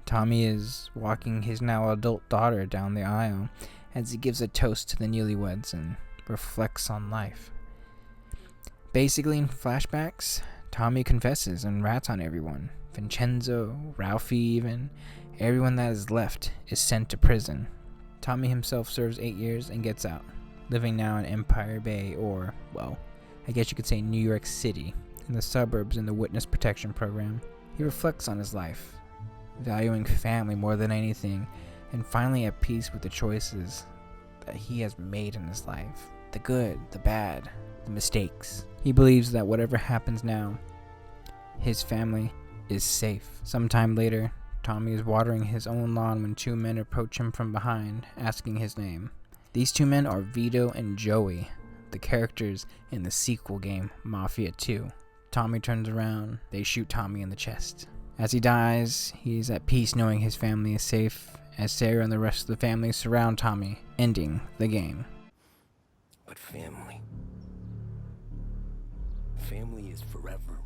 Tommy is walking his now adult daughter down the aisle as he gives a toast to the newlyweds and reflects on life. Basically, in flashbacks, Tommy confesses and rats on everyone. Vincenzo, Ralphie even, everyone that is left is sent to prison. Tommy himself serves 8 years and gets out, living now in Empire Bay, or, well, I guess you could say New York City, in the suburbs in the witness protection program. He reflects on his life, valuing family more than anything, and finally at peace with the choices that he has made in his life. The good, the bad, the mistakes. He believes that whatever happens now, his family is safe. Sometime later, Tommy is watering his own lawn when two men approach him from behind, asking his name. These two men are Vito and Joey, the characters in the sequel game, Mafia 2. Tommy turns around, they shoot Tommy in the chest. As he dies, he is at peace knowing his family is safe, as Sarah and the rest of the family surround Tommy, ending the game. But family is forever.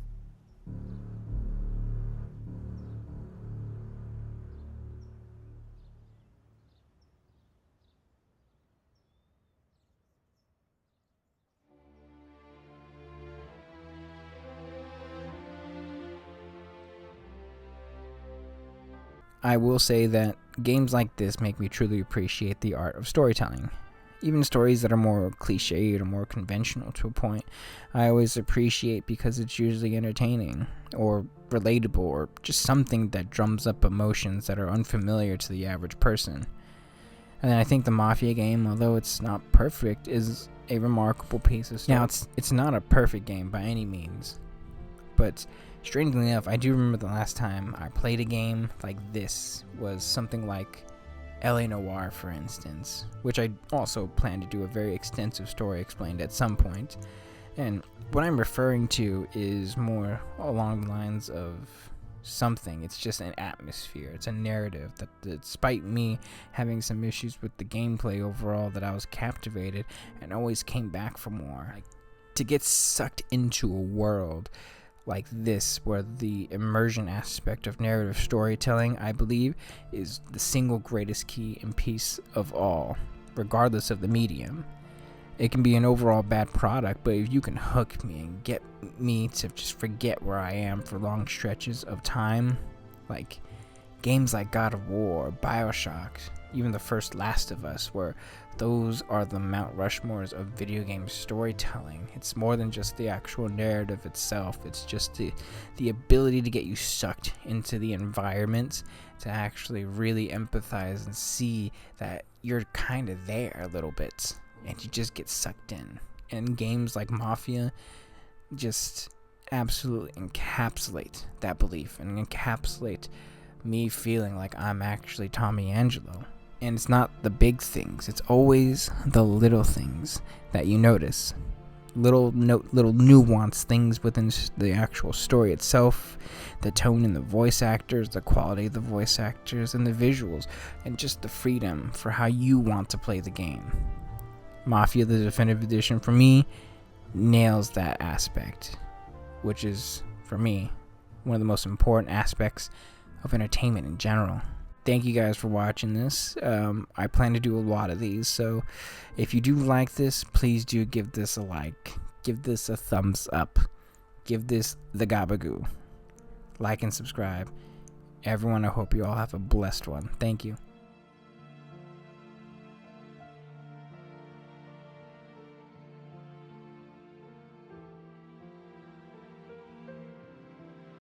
I will say that games like this make me truly appreciate the art of storytelling. Even stories that are more cliched or more conventional to a point, I always appreciate because it's usually entertaining or relatable or just something that drums up emotions that are unfamiliar to the average person. And then I think the Mafia game, although it's not perfect, is a remarkable piece of story. Now, it's not a perfect game by any means, but strangely enough, I do remember the last time I played a game like this was something like LA Noire, for instance, which I also plan to do a very extensive story explained at some point. And what I'm referring to is more along the lines of something. It's just an atmosphere. It's a narrative that, despite me having some issues with the gameplay overall, that I was captivated and always came back for more. To get sucked into a world like this, where the immersion aspect of narrative storytelling, I believe, is the single greatest key and piece of all, regardless of the medium. It can be an overall bad product, but if you can hook me and get me to just forget where I am for long stretches of time, like games like God of War, Bioshock, even the first Last of Us, where those are the Mount Rushmores of video game storytelling. It's more than just the actual narrative itself. It's just the ability to get you sucked into the environment, to actually really empathize and see that you're kind of there a little bit, and you just get sucked in. And games like Mafia just absolutely encapsulate that belief and encapsulate me feeling like I'm actually Tommy Angelo. And it's not the big things, it's always the little things that you notice. Little nuanced things within the actual story itself, the tone in the voice actors, the quality of the voice actors, and the visuals, and just the freedom for how you want to play the game. Mafia the Definitive Edition, for me, nails that aspect, which is, for me, one of the most important aspects of entertainment in general. Thank you guys for watching this. I plan to do a lot of these, so if you do like this, please do give this a like, give this a thumbs up, give this the gabagoo, like and subscribe. Everyone, I hope you all have a blessed one. Thank you.